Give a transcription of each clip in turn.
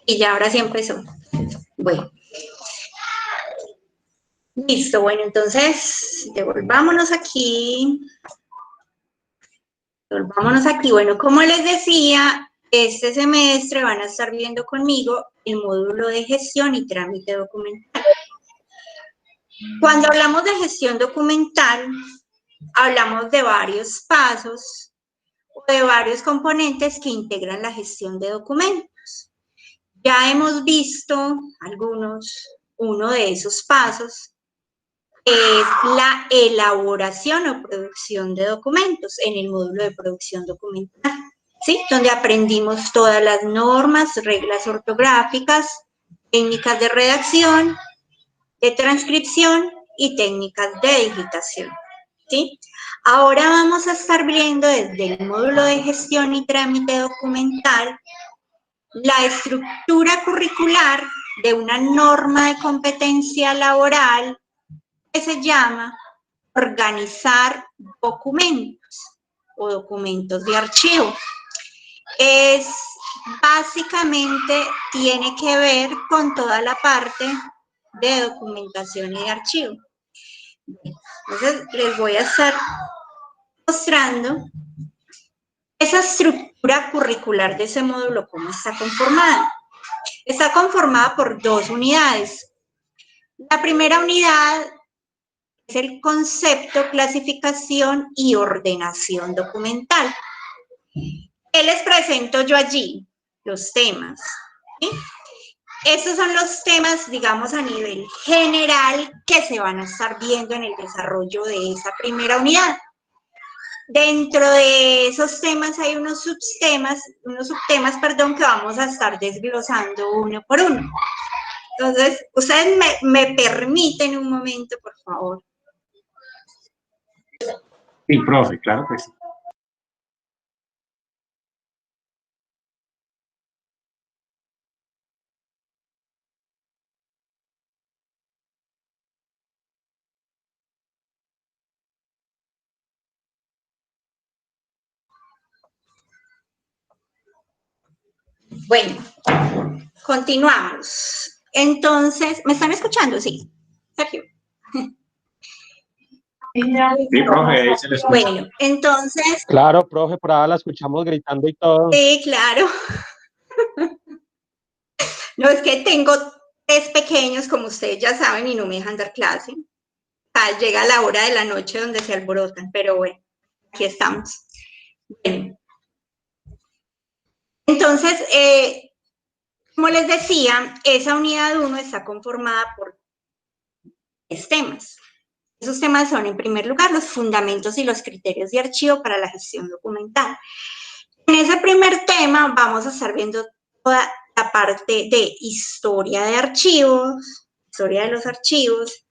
Y ya ahora sí empezó. Bueno. Listo, bueno, entonces devolvámonos aquí. Bueno, como les decía, este semestre van a estar viendo conmigo el módulo de gestión y trámite documental. Cuando hablamos de gestión documental, hablamos de varios pasos o de varios componentes que integran la gestión de documentos. Ya hemos visto uno de esos pasos es la elaboración o producción de documentos en el módulo de producción documental, ¿sí? Donde aprendimos todas las normas, reglas ortográficas, técnicas de redacción, de transcripción y técnicas de digitación, ¿sí? Ahora vamos a estar viendo desde el módulo de gestión y trámite documental la estructura curricular de una norma de competencia laboral que se llama organizar documentos o documentos de archivo. Básicamente tiene que ver con toda la parte de documentación y de archivo. Entonces les voy a estar mostrando esa estructura curricular de ese módulo, cómo está conformada. Está conformada por 2 unidades. La primera unidad es el concepto, clasificación y ordenación documental. ¿Qué les presento yo allí? Los temas, ¿sí? Estos son los temas, digamos, a nivel general que se van a estar viendo en el desarrollo de esa primera unidad. Dentro de esos temas hay unos subtemas, que vamos a estar desglosando uno por uno. Entonces, ustedes me permiten un momento, por favor. Sí, profe, claro que sí. Bueno, continuamos. Entonces, ¿me están escuchando? Sí, Sergio. Sí, profe, ahí se le escucha. Bueno, entonces... Claro, profe, por ahora la escuchamos gritando y todo. Sí, claro. No, es que tengo 3 pequeños, como ustedes ya saben, y no me dejan dar clase. O sea, llega la hora de la noche donde se alborotan, pero bueno, aquí estamos. Bueno. Entonces, como les decía, esa unidad 1 está conformada por 3 temas. Esos temas son, en primer lugar, los fundamentos y los criterios de archivo para la gestión documental. En ese primer tema vamos a estar viendo toda la parte de historia de archivos, historia de los archivos,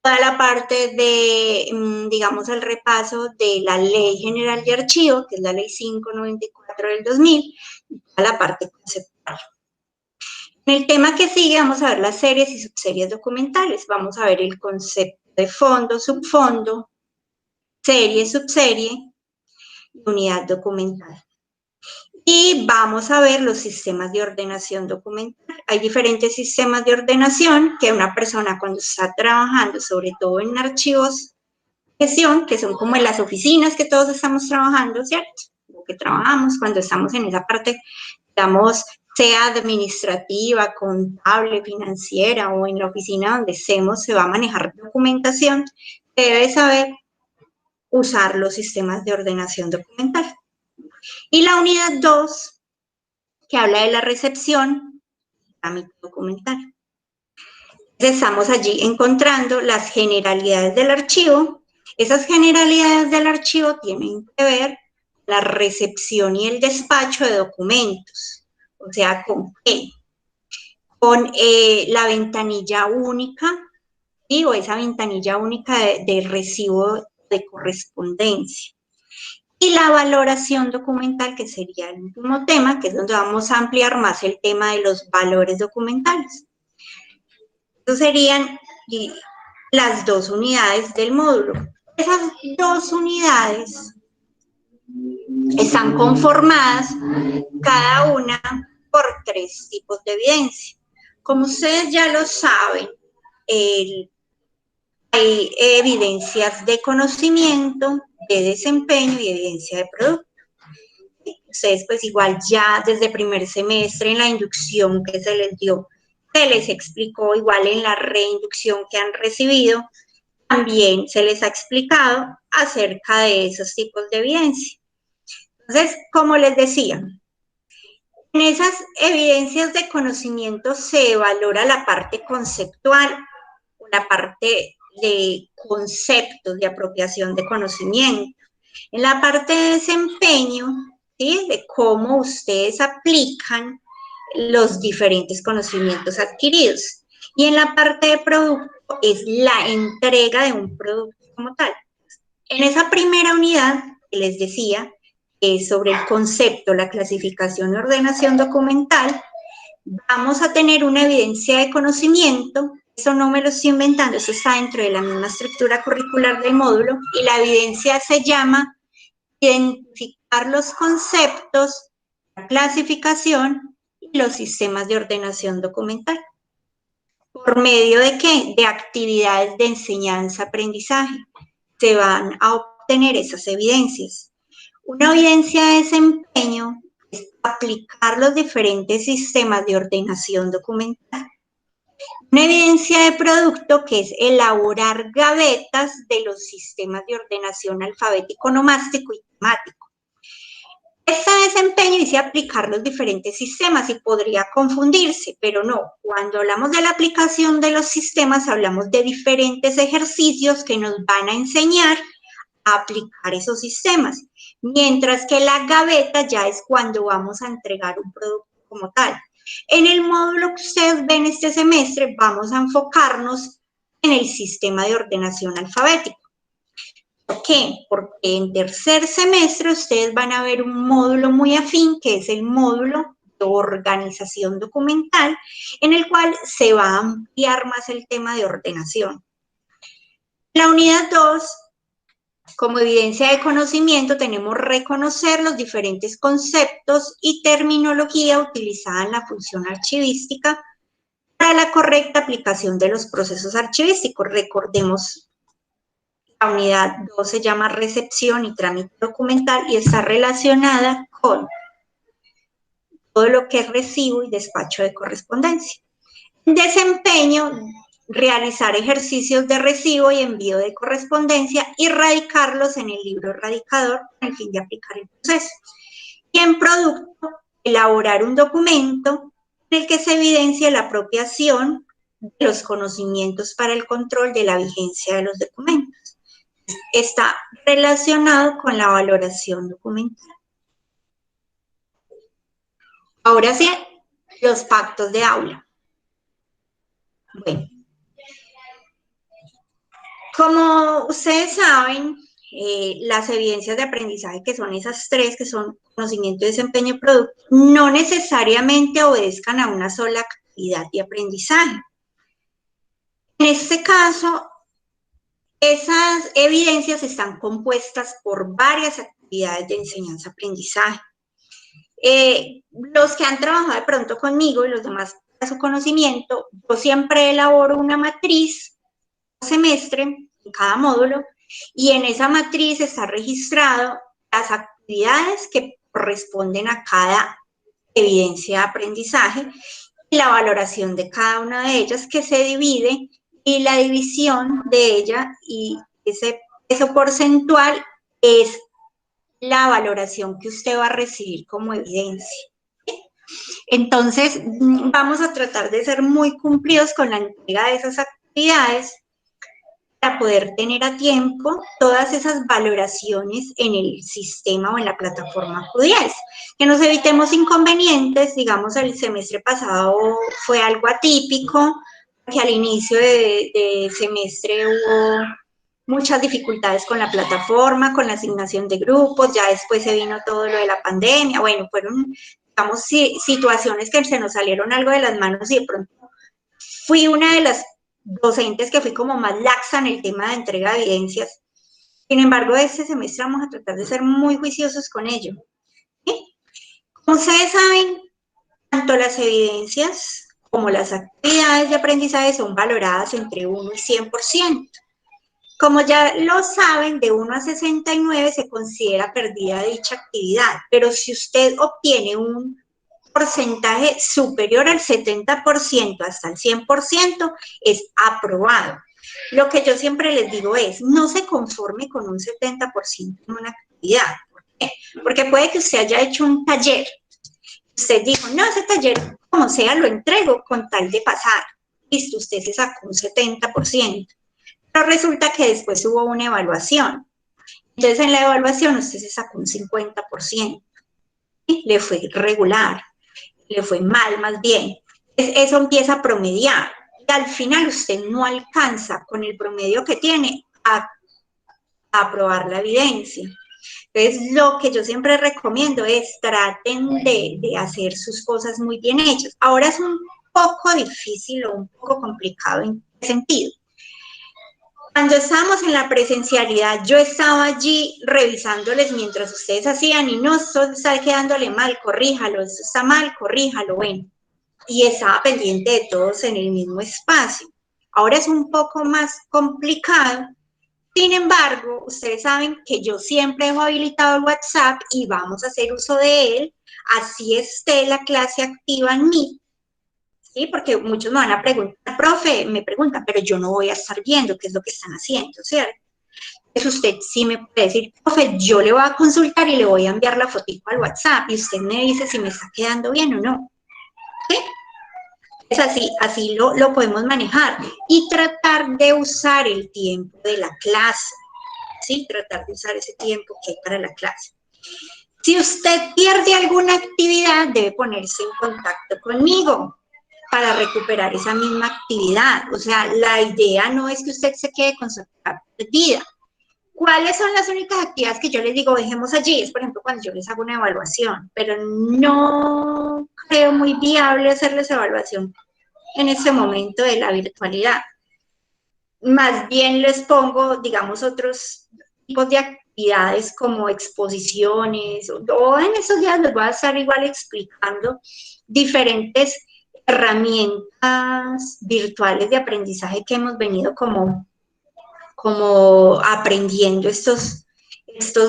toda la parte de, digamos, el repaso de la Ley General de Archivo, que es la Ley 594 del 2000, y toda la parte conceptual. En el tema que sigue vamos a ver las series y subseries documentales. Vamos a ver el concepto de fondo, subfondo, serie, subserie y unidad documental. Y vamos a ver los sistemas de ordenación documental. Hay diferentes sistemas de ordenación que una persona cuando está trabajando, sobre todo en archivos de gestión, que son como en las oficinas que todos estamos trabajando, ¿cierto? O que trabajamos cuando estamos en esa parte, digamos, sea administrativa, contable, financiera o en la oficina donde estemos, se va a manejar documentación, debe saber usar los sistemas de ordenación documental. Y la unidad 2, que habla de la recepción, trámite documental. Estamos allí encontrando las generalidades del archivo. Esas generalidades del archivo tienen que ver la recepción y el despacho de documentos. O sea, ¿con qué? Con la ventanilla única, ¿sí? O esa ventanilla única de recibo de correspondencia. Y la valoración documental, que sería el último tema, que es donde vamos a ampliar más el tema de los valores documentales. Esas serían las 2 unidades del módulo. Esas 2 unidades están conformadas cada una por 3 tipos de evidencia. Como ustedes ya lo saben, hay evidencias de conocimiento, de desempeño y evidencia de producto. Ustedes pues igual ya desde primer semestre en la inducción que se les dio, se les explicó, igual en la reinducción que han recibido, también se les ha explicado acerca de esos tipos de evidencia. Entonces, como les decía, en esas evidencias de conocimiento se valora la parte conceptual, la parte de conceptos de apropiación de conocimiento. En la parte de desempeño, ¿sí?, de cómo ustedes aplican los diferentes conocimientos adquiridos. Y en la parte de producto es la entrega de un producto como tal. En esa primera unidad que les decía, sobre el concepto, la clasificación y ordenación documental, vamos a tener una evidencia de conocimiento. Eso no me lo estoy inventando, eso está dentro de la misma estructura curricular del módulo, y la evidencia se llama identificar los conceptos, la clasificación y los sistemas de ordenación documental. ¿Por medio de qué? De actividades de enseñanza-aprendizaje. Se van a obtener esas evidencias. Una evidencia de desempeño es aplicar los diferentes sistemas de ordenación documental. Una evidencia de producto, que es elaborar gavetas de los sistemas de ordenación alfabético, onomástico y temático. Este desempeño dice aplicar los diferentes sistemas y podría confundirse, pero no. Cuando hablamos de la aplicación de los sistemas, hablamos de diferentes ejercicios que nos van a enseñar a aplicar esos sistemas, mientras que la gaveta ya es cuando vamos a entregar un producto como tal. En el módulo que ustedes ven este semestre, vamos a enfocarnos en el sistema de ordenación alfabético. ¿Por qué? Porque en tercer semestre ustedes van a ver un módulo muy afín, que es el módulo de organización documental, en el cual se va a ampliar más el tema de ordenación. La unidad 2, como evidencia de conocimiento, tenemos reconocer los diferentes conceptos y terminología utilizada en la función archivística para la correcta aplicación de los procesos archivísticos. Recordemos, la unidad 2 se llama recepción y trámite documental y está relacionada con todo lo que es recibo y despacho de correspondencia. Desempeño, realizar ejercicios de recibo y envío de correspondencia y radicarlos en el libro radicador con el fin de aplicar el proceso. Y en producto, elaborar un documento en el que se evidencia la apropiación de los conocimientos para el control de la vigencia de los documentos. Está relacionado con la valoración documental. Ahora sí, los pactos de aula. Bueno, como ustedes saben, las evidencias de aprendizaje, que son esas 3, que son conocimiento, desempeño y producto, no necesariamente obedezcan a una sola actividad de aprendizaje. En este caso, esas evidencias están compuestas por varias actividades de enseñanza-aprendizaje. Los que han trabajado de pronto conmigo y los demás a su conocimiento, yo siempre elaboro una matriz semestre en cada módulo, y en esa matriz está registrado las actividades que corresponden a cada evidencia de aprendizaje y la valoración de cada una de ellas, que se divide, y la división de ella y ese peso porcentual es la valoración que usted va a recibir como evidencia. Entonces, vamos a tratar de ser muy cumplidos con la entrega de esas actividades para poder tener a tiempo todas esas valoraciones en el sistema o en la plataforma Q10, que nos evitemos inconvenientes. Digamos, el semestre pasado fue algo atípico, que al inicio de semestre hubo muchas dificultades con la plataforma, con la asignación de grupos, ya después se vino todo lo de la pandemia. Bueno, fueron, digamos, situaciones que se nos salieron algo de las manos, y de pronto fui una de las docentes que fui como más laxa en el tema de entrega de evidencias. Sin embargo, este semestre vamos a tratar de ser muy juiciosos con ello. ¿Sí? Como ustedes saben, tanto las evidencias como las actividades de aprendizaje son valoradas entre 1 y 100%. Como ya lo saben, de 1 a 69 se considera perdida dicha actividad, pero si usted obtiene un porcentaje superior al 70% hasta el 100%, es aprobado. Lo que yo siempre les digo es, no se conforme con un 70% en una actividad. ¿Por qué? Porque puede que usted haya hecho un taller. Usted dijo, no, ese taller, como sea, lo entrego con tal de pasar. Listo, usted se sacó un 70%. Pero resulta que después hubo una evaluación. Entonces, en la evaluación usted se sacó un 50%. ¿Sí? Le fue regular, le fue mal más bien. Eso empieza a promediar. Y al final usted no alcanza con el promedio que tiene a aprobar la evidencia. Entonces, lo que yo siempre recomiendo es traten de hacer sus cosas muy bien hechas. Ahora es un poco difícil o un poco complicado en qué sentido. Cuando estábamos en la presencialidad, yo estaba allí revisándoles mientras ustedes hacían y no, eso está quedándole mal, corríjalo, eso está mal, corríjalo, bueno. Y estaba pendiente de todos en el mismo espacio. Ahora es un poco más complicado. Sin embargo, ustedes saben que yo siempre dejo habilitado el WhatsApp y vamos a hacer uso de él, así esté la clase activa en Meet. ¿Sí? Porque muchos me van a preguntar, profe, me preguntan, pero yo no voy a estar viendo qué es lo que están haciendo, ¿cierto? Entonces usted sí me puede decir, profe, yo le voy a consultar y le voy a enviar la fotito al WhatsApp y usted me dice si me está quedando bien o no. ¿Sí? Es así lo podemos manejar y tratar de usar el tiempo de la clase, ¿sí? Tratar de usar ese tiempo que hay para la clase. Si usted pierde alguna actividad, debe ponerse en contacto conmigo para recuperar esa misma actividad. O sea, la idea no es que usted se quede con su actividad perdida. ¿Cuáles son las únicas actividades que yo les digo, dejemos allí? Es, por ejemplo, cuando yo les hago una evaluación, pero no creo muy viable hacerles evaluación en este momento de la virtualidad. Más bien les pongo, digamos, otros tipos de actividades como exposiciones, o en esos días les voy a estar igual explicando diferentes herramientas virtuales de aprendizaje que hemos venido como aprendiendo estos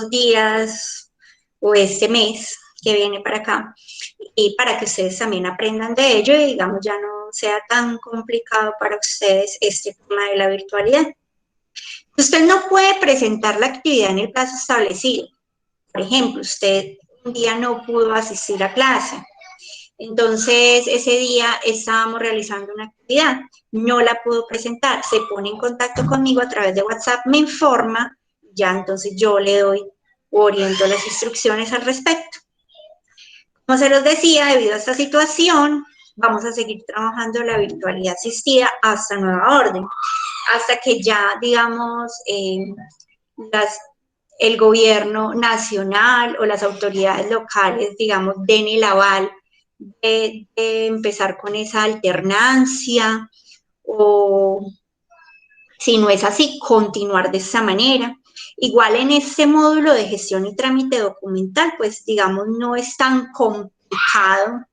días o este mes que viene para acá, y para que ustedes también aprendan de ello y digamos ya no sea tan complicado para ustedes este tema de la virtualidad. Usted no puede presentar la actividad en el plazo establecido. Por ejemplo, usted un día no pudo asistir a clase, entonces ese día estábamos realizando una actividad, no la pudo presentar, se pone en contacto conmigo a través de WhatsApp, me informa, ya entonces yo le doy o oriento las instrucciones al respecto. Como se los decía, debido a esta situación, vamos a seguir trabajando la virtualidad asistida hasta nueva orden, hasta que ya, digamos, el gobierno nacional o las autoridades locales, digamos, den el aval de empezar con esa alternancia, o si no es así, continuar de esa manera. Igual en este módulo de gestión y trámite documental, pues digamos, no es tan complicado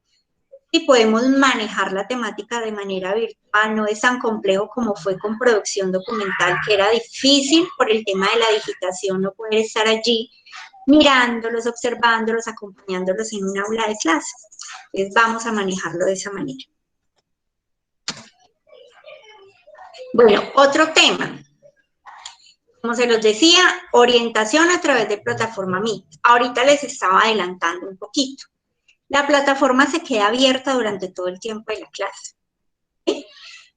y podemos manejar la temática de manera virtual, no es tan complejo como fue con producción documental, que era difícil por el tema de la digitación, no poder estar allí mirándolos, observándolos, acompañándolos en un aula de clase. Entonces vamos a manejarlo de esa manera. Bueno, otro tema. Como se los decía, orientación a través de plataforma Meet. Ahorita les estaba adelantando un poquito. La plataforma se queda abierta durante todo el tiempo de la clase. ¿Sí?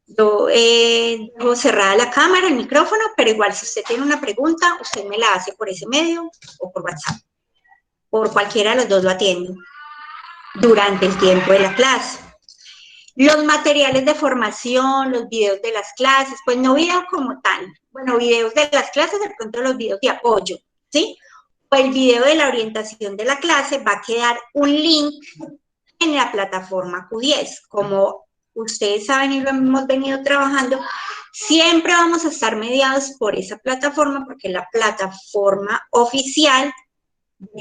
Yo dejo cerrada la cámara, el micrófono, pero igual si usted tiene una pregunta, usted me la hace por ese medio o por WhatsApp. Por cualquiera de los dos lo atiendo durante el tiempo de la clase. Los materiales de formación, los videos de las clases, pues no videos como tal, bueno, videos de las clases, de pronto los videos de apoyo, ¿sí? O el video de la orientación de la clase va a quedar un link en la plataforma Q10. Como ustedes saben y lo hemos venido trabajando, siempre vamos a estar mediados por esa plataforma, porque es la plataforma oficial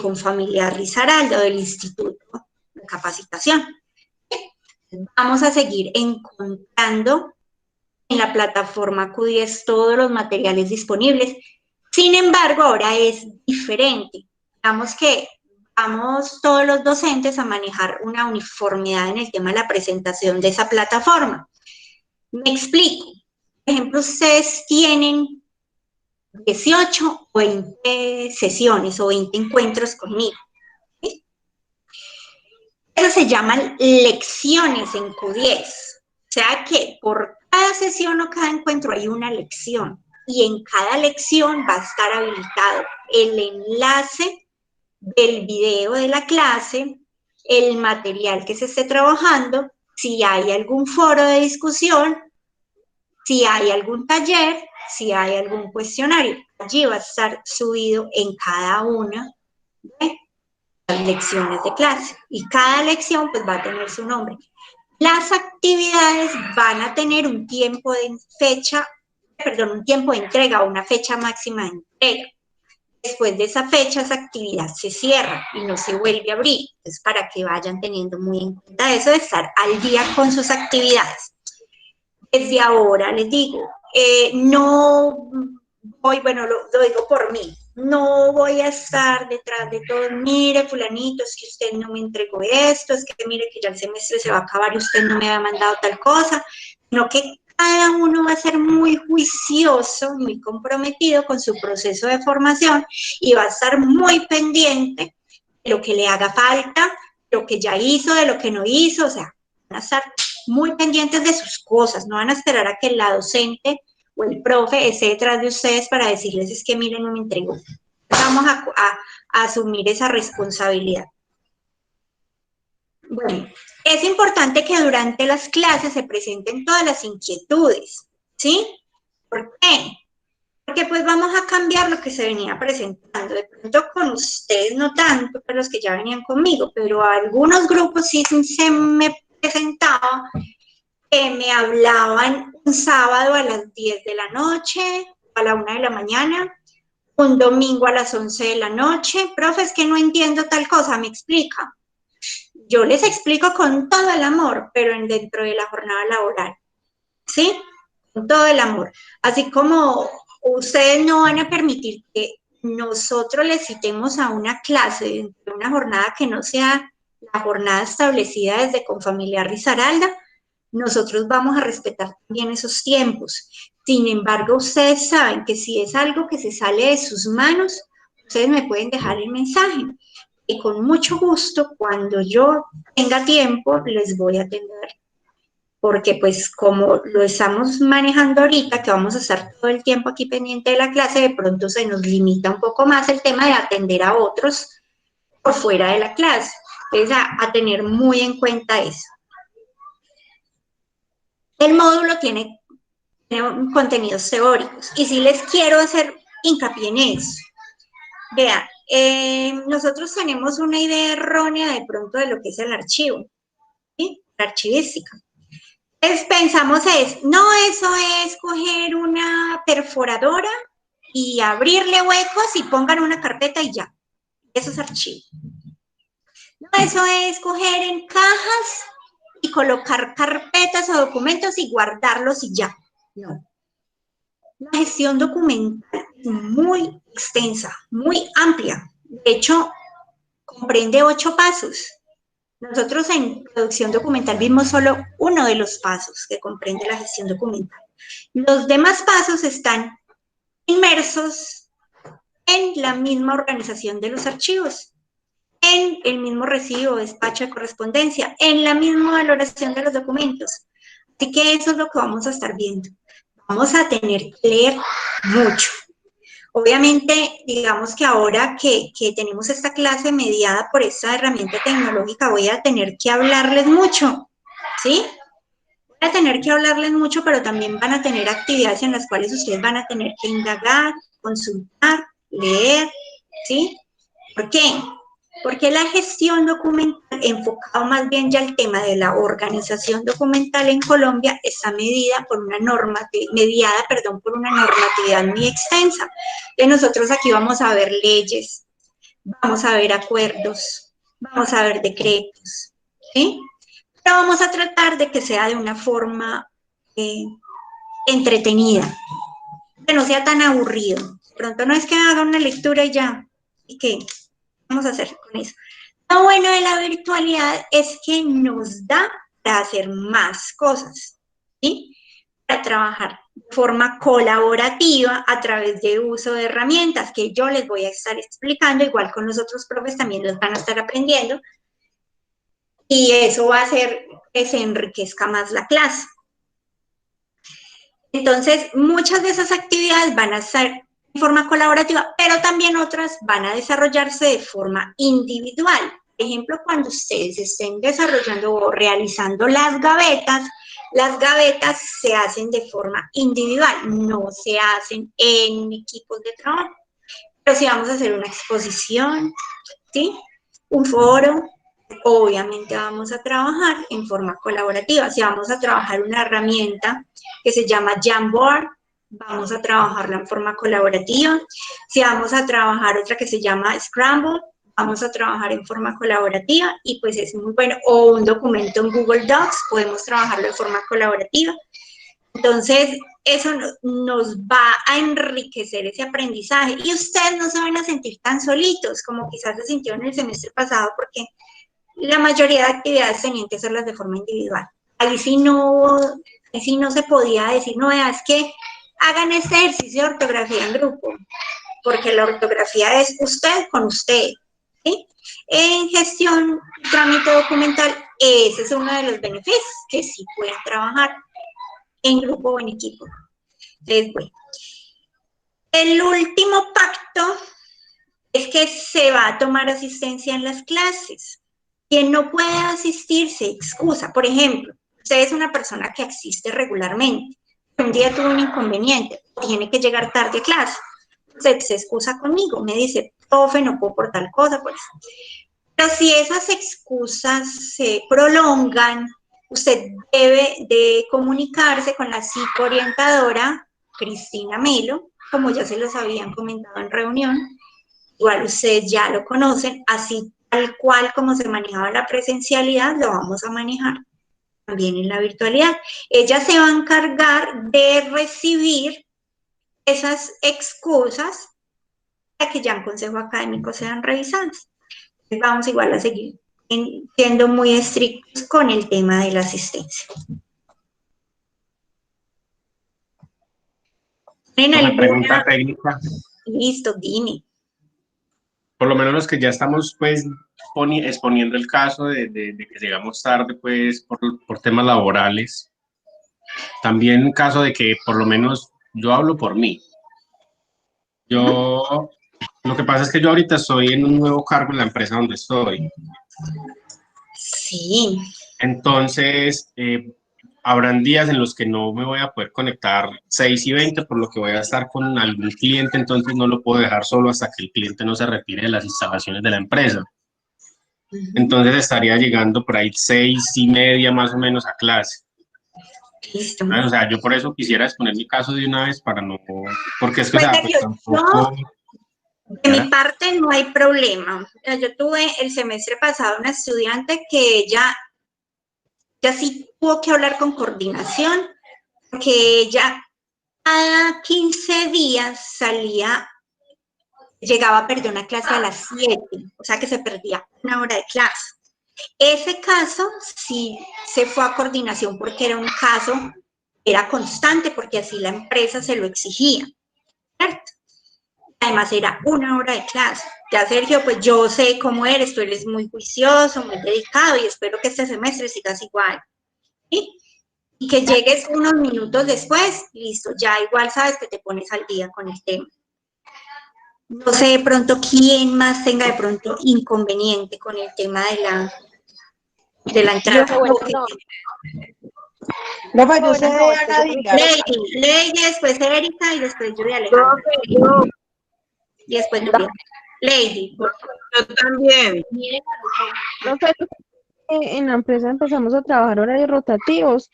con Familiar Risaralda del Instituto de Capacitación. Vamos a seguir encontrando en la plataforma Q10 todos los materiales disponibles. Sin embargo, ahora es diferente. Digamos que vamos todos los docentes a manejar una uniformidad en el tema de la presentación de esa plataforma. Me explico. Por ejemplo, ustedes tienen 18 o 20 sesiones o 20 encuentros conmigo. ¿Sí? Eso se llaman lecciones en Q10. O sea que por cada sesión o cada encuentro hay una lección. Y en cada lección va a estar habilitado el enlace del video de la clase, el material que se esté trabajando, si hay algún foro de discusión, si hay algún taller, si hay algún cuestionario. Allí va a estar subido en cada una de las lecciones de clase. Y cada lección pues va a tener su nombre. Las actividades van a tener un tiempo de entrega, una fecha máxima de entrega. Después de esa fecha, esa actividad se cierra y no se vuelve a abrir. Entonces, para que vayan teniendo muy en cuenta eso de estar al día con sus actividades. Desde ahora les digo, no voy, bueno, lo digo por mí, no voy a estar detrás de todo, mire, fulanito, es que usted no me entregó esto, es que mire que ya el semestre se va a acabar y usted no me ha mandado tal cosa, sino que cada uno va a ser muy juicioso, muy comprometido con su proceso de formación y va a estar muy pendiente de lo que le haga falta, de lo que ya hizo, de lo que no hizo, o sea, van a estar muy pendientes de sus cosas, no van a esperar a que la docente o el profe esté detrás de ustedes para decirles es que miren, no me entregó. Vamos a asumir esa responsabilidad. Bueno, es importante que durante las clases se presenten todas las inquietudes, ¿sí? ¿Por qué? Porque pues vamos a cambiar lo que se venía presentando. De pronto con ustedes no tanto, pero los que ya venían conmigo, pero a algunos grupos sí se me presentaba que me hablaban un sábado a las 10 de la noche, a la 1 de la mañana, un domingo a las 11 de la noche. Profe, es que no entiendo tal cosa, me explica. Yo les explico con todo el amor, pero dentro de la jornada laboral, ¿sí? Con todo el amor. Así como ustedes no van a permitir que nosotros les citemos a una clase dentro de una jornada que no sea la jornada establecida desde Confamiliar Risaralda, nosotros vamos a respetar también esos tiempos. Sin embargo, ustedes saben que si es algo que se sale de sus manos, ustedes me pueden dejar el mensaje. Y con mucho gusto, cuando yo tenga tiempo, les voy a atender. Porque pues como lo estamos manejando ahorita, que vamos a estar todo el tiempo aquí pendiente de la clase, de pronto se nos limita un poco más el tema de atender a otros por fuera de la clase. Entonces, a tener muy en cuenta eso. El módulo tiene contenidos teóricos y sí les quiero hacer hincapié en eso. Vean, nosotros tenemos una idea errónea de pronto de lo que es el archivo, ¿sí? La archivística. Entonces pensamos no, eso es coger una perforadora y abrirle huecos y pongan una carpeta y ya. Eso es archivo. No, eso es coger en cajas y colocar carpetas o documentos y guardarlos y ya. No. La gestión documental es muy extensa, muy amplia. De hecho, comprende 8 pasos. Nosotros en producción documental vimos solo uno de los pasos que comprende la gestión documental. Los demás pasos están inmersos en la misma organización de los archivos, en el mismo recibo, despacho de correspondencia, en la misma valoración de los documentos. Así que eso es lo que vamos a estar viendo. Vamos a tener que leer mucho. Obviamente, digamos que ahora que tenemos esta clase mediada por esta herramienta tecnológica, voy a tener que hablarles mucho, ¿sí? Voy a tener que hablarles mucho, pero también van a tener actividades en las cuales ustedes van a tener que indagar, consultar, leer, ¿sí? ¿Por qué? Porque la gestión documental, enfocado más bien ya al tema de la organización documental en Colombia, está mediada por una normatividad muy extensa. Entonces nosotros aquí vamos a ver leyes, vamos a ver acuerdos, vamos a ver decretos, ¿sí? Pero vamos a tratar de que sea de una forma entretenida, que no sea tan aburrido. De pronto no es que haga una lectura y ya, ¿y qué vamos a hacer con eso? Lo bueno de la virtualidad es que nos da para hacer más cosas, ¿sí? Para trabajar de forma colaborativa a través de uso de herramientas que yo les voy a estar explicando, igual con los otros profes también los van a estar aprendiendo, y eso va a hacer que se enriquezca más la clase. Entonces, muchas de esas actividades van a estar en forma colaborativa, pero también otras van a desarrollarse de forma individual. Por ejemplo, cuando ustedes estén desarrollando o realizando las gavetas se hacen de forma individual, no se hacen en equipos de trabajo. Pero si vamos a hacer una exposición, ¿sí? Un foro, obviamente vamos a trabajar en forma colaborativa. Si vamos a trabajar una herramienta que se llama Jamboard, vamos a trabajarla en forma colaborativa. Si vamos a trabajar otra que se llama Scramble, vamos a trabajar en forma colaborativa y pues es muy bueno. O un documento en Google Docs, podemos trabajarlo de forma colaborativa. Entonces, eso nos va a enriquecer ese aprendizaje y ustedes no se van a sentir tan solitos como quizás se sintieron el semestre pasado, porque la mayoría de actividades tenían que hacerlas de forma individual. Ahí sí no se podía decir, no, es que hagan este ejercicio de ortografía en grupo, porque la ortografía es usted con usted, ¿sí? En gestión, trámite documental, ese es uno de los beneficios, que sí pueden trabajar en grupo o en equipo. Entonces, bueno, el último pacto es que se va a tomar asistencia en las clases. Quien no puede asistir se excusa. Por ejemplo, usted es una persona que asiste regularmente. Un día tuvo un inconveniente, tiene que llegar tarde a clase. Usted se excusa conmigo, me dice, profe, no puedo por tal cosa, pues. Pero si esas excusas se prolongan, usted debe de comunicarse con la psicoorientadora Cristina Melo, como ya se los habían comentado en reunión. Igual ustedes ya lo conocen, así tal cual como se manejaba la presencialidad, lo vamos a manejar también en la virtualidad. Ella se va a encargar de recibir esas excusas para que ya en consejo académico sean revisadas. Entonces vamos igual a seguir siendo muy estrictos con el tema de la asistencia. Una pregunta técnica. Listo, dime. Por lo menos los que ya estamos pues exponiendo el caso de que llegamos tarde pues por temas laborales, también en caso de que por lo menos yo hablo por mí. Lo que pasa es que yo ahorita estoy en un nuevo cargo en la empresa donde estoy. Sí. Entonces, habrán días en los que no me voy a poder conectar 6:20, por lo que voy a estar con algún cliente, entonces no lo puedo dejar solo hasta que el cliente no se retire de las instalaciones de la empresa. Entonces estaría llegando por ahí 6:30 más o menos a clase. Listo. O sea, yo por eso quisiera exponer mi caso de una vez para no, porque es que, Pues, o sea, pues tampoco... De mi parte no hay problema. Yo tuve el semestre pasado una estudiante que ella sí tuvo que hablar con coordinación, porque ella cada 15 días llegaba a perder una clase a las 7, o sea que se perdía una hora de clase. Ese caso sí se fue a coordinación porque era un caso, era constante, porque así la empresa se lo exigía, ¿cierto? Además era una hora de clase. Ya Sergio, pues yo sé cómo eres, tú eres muy juicioso, muy dedicado y espero que este semestre sigas igual, ¿sí? Y que llegues unos minutos después, listo, ya igual sabes que te pones al día con el tema. No sé de pronto quién más tenga de pronto inconveniente con el tema de la entrada. Yo sé de Ana Lady, después Erika y después yo de Alejandra. Y después Nuria. Lady. Yo también. En la empresa empezamos a trabajar horarios rotativos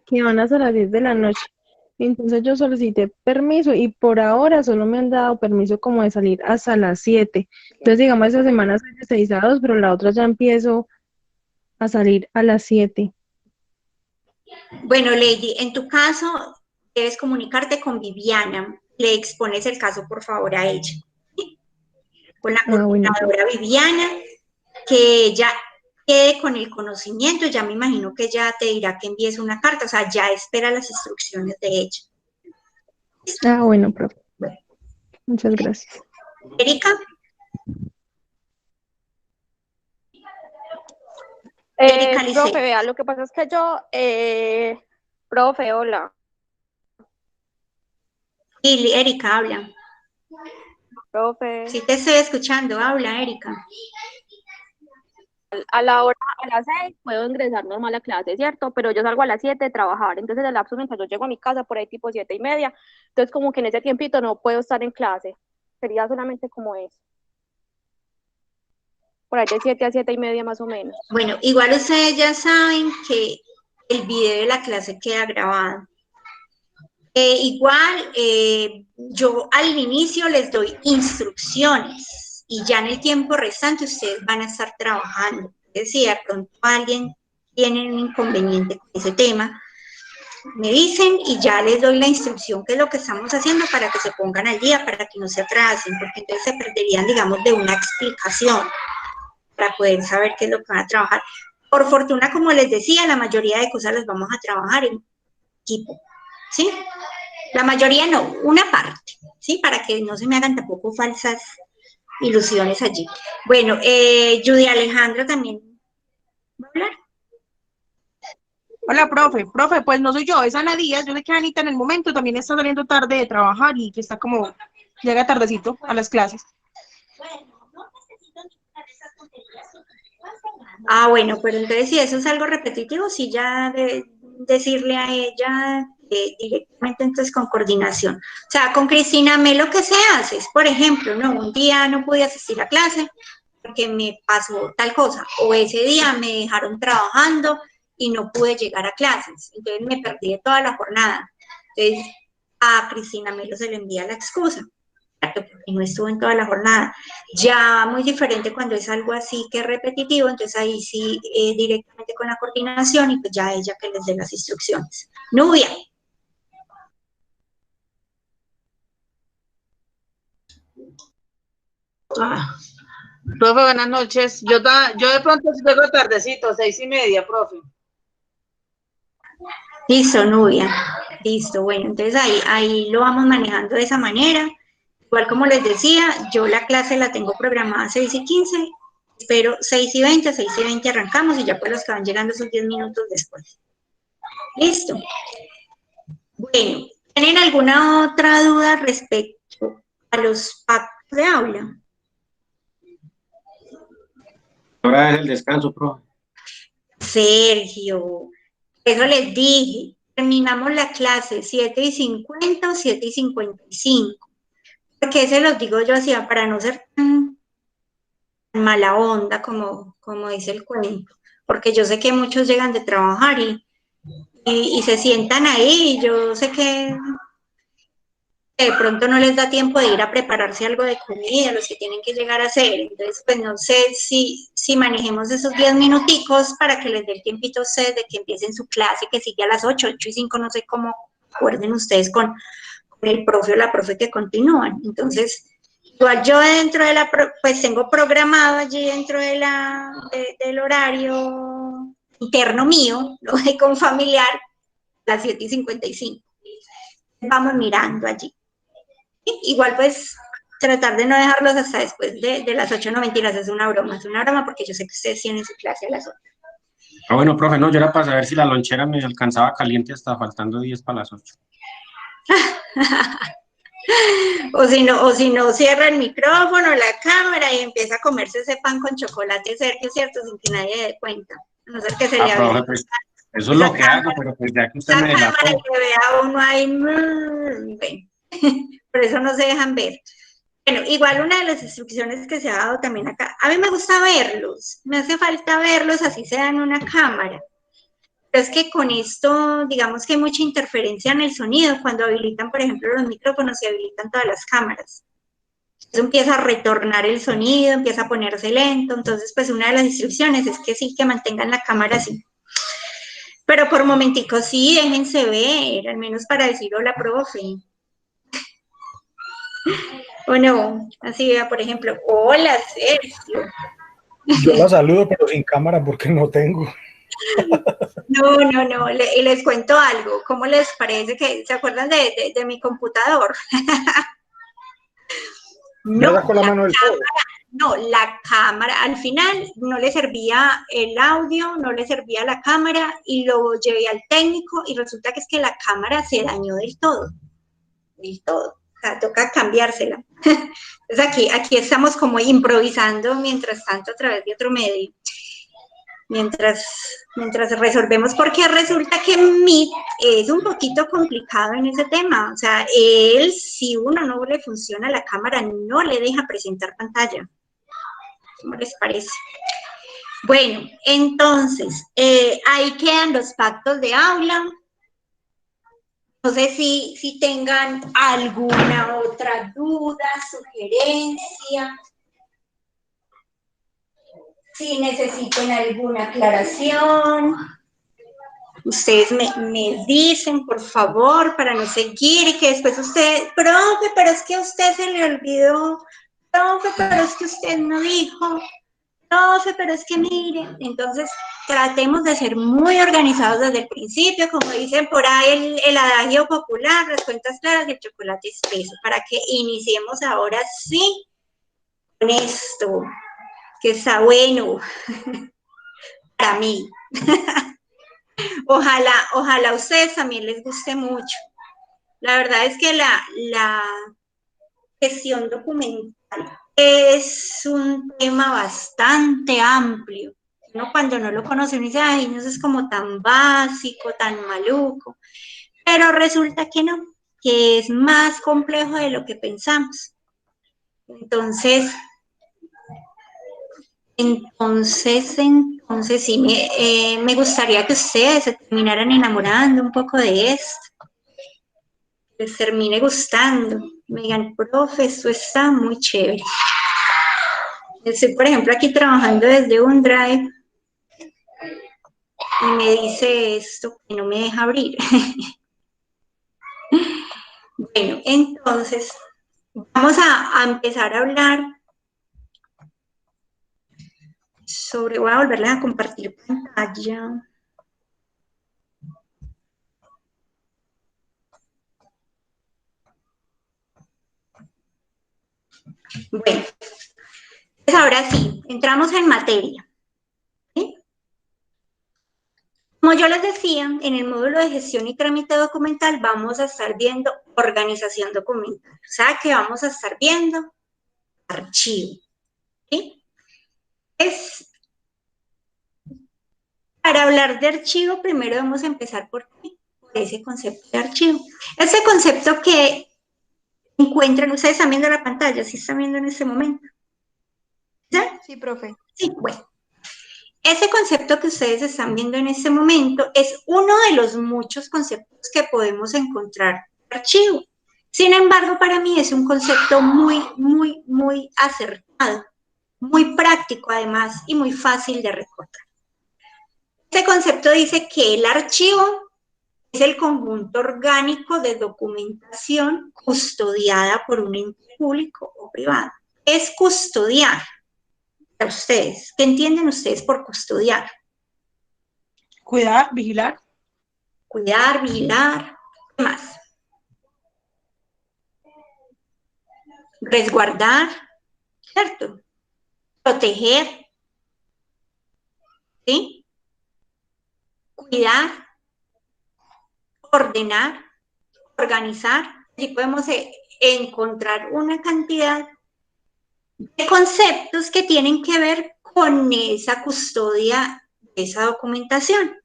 que van hasta las 10 de la noche. Entonces yo solicité permiso y por ahora solo me han dado permiso como de salir hasta las 7. Entonces digamos esta semana soy de 6 a 2, pero la otra ya empiezo a salir a las 7. Bueno, Lady, en tu caso, debes comunicarte con Viviana. Le expones el caso, por favor, a ella. ¿Sí? Con la Bueno, coordinadora Viviana, que ella quede con el conocimiento. Ya me imagino que ella te dirá que envíes una carta, o sea, ya espera las instrucciones de ella. bueno, profe. Bueno, Muchas gracias. Erika, Erika Lice. Profe, vea, lo que pasa es que profe, hola. Y Erika, habla. Profe, Sí te estoy escuchando, habla, Erika. a las 6 puedo ingresar normal a clase, ¿cierto? Pero yo salgo a las 7 de trabajar, entonces el lapso mientras yo llego a mi casa por ahí tipo 7:30, entonces como que en ese tiempito no puedo estar en clase, sería solamente como eso. Por ahí de 7 a 7:30 más o menos. Bueno, igual ustedes ya saben que el video de la clase queda grabado. Yo al inicio les doy instrucciones y ya en el tiempo restante ustedes van a estar trabajando. Es decir, de pronto alguien tiene un inconveniente con ese tema, me dicen y ya les doy la instrucción que es lo que estamos haciendo para que se pongan al día, para que no se atrasen, porque entonces se perderían, digamos, de una explicación para poder saber qué es lo que van a trabajar. Por fortuna, como les decía, la mayoría de cosas las vamos a trabajar en equipo, ¿sí? La mayoría no, una parte, ¿sí? Para que no se me hagan tampoco falsas ilusiones allí. Bueno, Judy Alejandra también va a hablar. Hola, profe, pues no soy yo, es Ana Díaz. Yo sé que Anita en el momento también está saliendo tarde de trabajar y que está como, llega tardecito a las clases. Ah, bueno, pero entonces si eso es algo repetitivo, sí ya de decirle a ella directamente entonces con coordinación. O sea, con Cristina Melo, ¿qué se hace? Es, por ejemplo, no, un día no pude asistir a clase porque me pasó tal cosa, o ese día me dejaron trabajando y no pude llegar a clases, entonces me perdí de toda la jornada. Entonces, a Cristina Melo se le envía la excusa, porque no estuvo en toda la jornada. Ya muy diferente cuando es algo así que es repetitivo, entonces ahí sí directamente con la coordinación y pues ya ella que les dé las instrucciones. Nubia. Profe, buenas noches. Yo de pronto sí llego tardecito, 6:30, profe. Listo, Nubia. Listo, bueno, entonces ahí lo vamos manejando de esa manera. Igual como les decía, yo la clase la tengo programada a 6:15, espero 6:20, 6:20 arrancamos y ya pues los que van llegando esos 10 minutos después. Listo. Bueno, ¿tienen alguna otra duda respecto a los pactos de aula? Ahora es el descanso, profe. Sergio, eso les dije, terminamos la clase 7:50 o 7:55. ¿Por qué se los digo yo así? Para no ser tan mala onda como dice el cuento, porque yo sé que muchos llegan de trabajar y se sientan ahí, y yo sé que de pronto no les da tiempo de ir a prepararse algo de comida, los que tienen que llegar a hacer, entonces pues no sé si manejemos esos 10 minuticos para que les dé el tiempito a ustedes de que empiecen su clase, que sigue a las 8:05, no sé cómo acuerden ustedes con el profe o la profe que continúan, entonces igual yo dentro de pues tengo programado allí dentro del horario interno mío, ¿no? Con familiar, las 7:55. Vamos mirando allí. Igual pues tratar de no dejarlos hasta después de las 8, no mentiras, es una broma porque yo sé que ustedes tienen su clase a las 8. Ah, bueno, profe, no, yo era para saber si la lonchera me alcanzaba caliente hasta faltando 10 para las 8. O si no, cierra el micrófono, la cámara y empieza a comerse ese pan con chocolate, Sergio, ¿cierto? Sin que nadie dé cuenta. A no ser que se le hable. Profe, pues eso es lo que hago, pero pues ya que usted me Esa cámara delató. que vea uno ahí, bueno, por eso no se dejan ver. Bueno, igual una de las instrucciones que se ha dado también acá, a mí me gusta verlos, me hace falta verlos así sea en una cámara. Pero es que con esto, digamos que hay mucha interferencia en el sonido cuando habilitan, por ejemplo, los micrófonos y habilitan todas las cámaras. Eso empieza a retornar el sonido, empieza a ponerse lento, entonces pues una de las instrucciones es que sí, que mantengan la cámara así. Pero por momenticos sí, déjense ver, al menos para decir hola, profe. O no, así vea, por ejemplo, hola, Sergio. Yo la saludo, pero sin cámara porque no tengo. No, les cuento algo. ¿Cómo les parece que se acuerdan de mi computador? No sacó la mano del todo. No, la cámara, al final no le servía el audio, no le servía la cámara y lo llevé al técnico y resulta que es que la cámara se dañó del todo. O sea, toca cambiársela. Entonces aquí estamos como improvisando mientras tanto a través de otro medio. Mientras resolvemos, porque resulta que Meet es un poquito complicado en ese tema. O sea, si uno no le funciona la cámara, no le deja presentar pantalla. ¿Cómo les parece? Bueno, entonces, ahí quedan los pactos de aula. No sé si tengan alguna otra duda, sugerencia, si necesitan alguna aclaración. Ustedes me dicen, por favor, para no seguir y que después usted, profe, pero es que a usted se le olvidó, profe, pero es que usted no dijo, profe, pero es que mire. Entonces, tratemos de ser muy organizados desde el principio, como dicen por ahí el adagio popular, las cuentas claras y el chocolate espeso, para que iniciemos ahora sí con esto, que está bueno para mí. Ojalá a ustedes también les guste mucho. La verdad es que la gestión documental es un tema bastante amplio. Uno cuando no lo conoce, uno dice, ay, no, eso es como tan básico, tan maluco. Pero resulta que no, que es más complejo de lo que pensamos. Entonces sí, me gustaría que ustedes se terminaran enamorando un poco de esto, les termine gustando, me digan, profe, esto está muy chévere. Estoy, por ejemplo, aquí trabajando desde OneDrive y me dice esto que no me deja abrir. Bueno, entonces, vamos a empezar a hablar sobre, voy a volverles a compartir pantalla. Bueno, pues ahora sí, entramos en materia. ¿Sí? Como yo les decía, en el módulo de gestión y trámite documental vamos a estar viendo organización documental, o sea que vamos a estar viendo archivo. ¿Sí? Para hablar de archivo, primero vamos a empezar por ese concepto de archivo. Ese concepto que encuentran, ustedes están viendo la pantalla, ¿sí están viendo en este momento? ¿Sí? Sí, profe. Sí, bueno. Ese concepto que ustedes están viendo en este momento es uno de los muchos conceptos que podemos encontrar en archivo. Sin embargo, para mí es un concepto muy acertado, muy práctico además y muy fácil de recordar. Este concepto dice que el archivo es el conjunto orgánico de documentación custodiada por un ente público o privado. Es custodiar. A ustedes, ¿qué entienden ustedes por custodiar? Cuidar, vigilar. Cuidar, vigilar, ¿qué más? Resguardar, ¿cierto? Proteger, ¿sí? Cuidar, ordenar, organizar. Allí podemos encontrar una cantidad de conceptos que tienen que ver con esa custodia de esa documentación.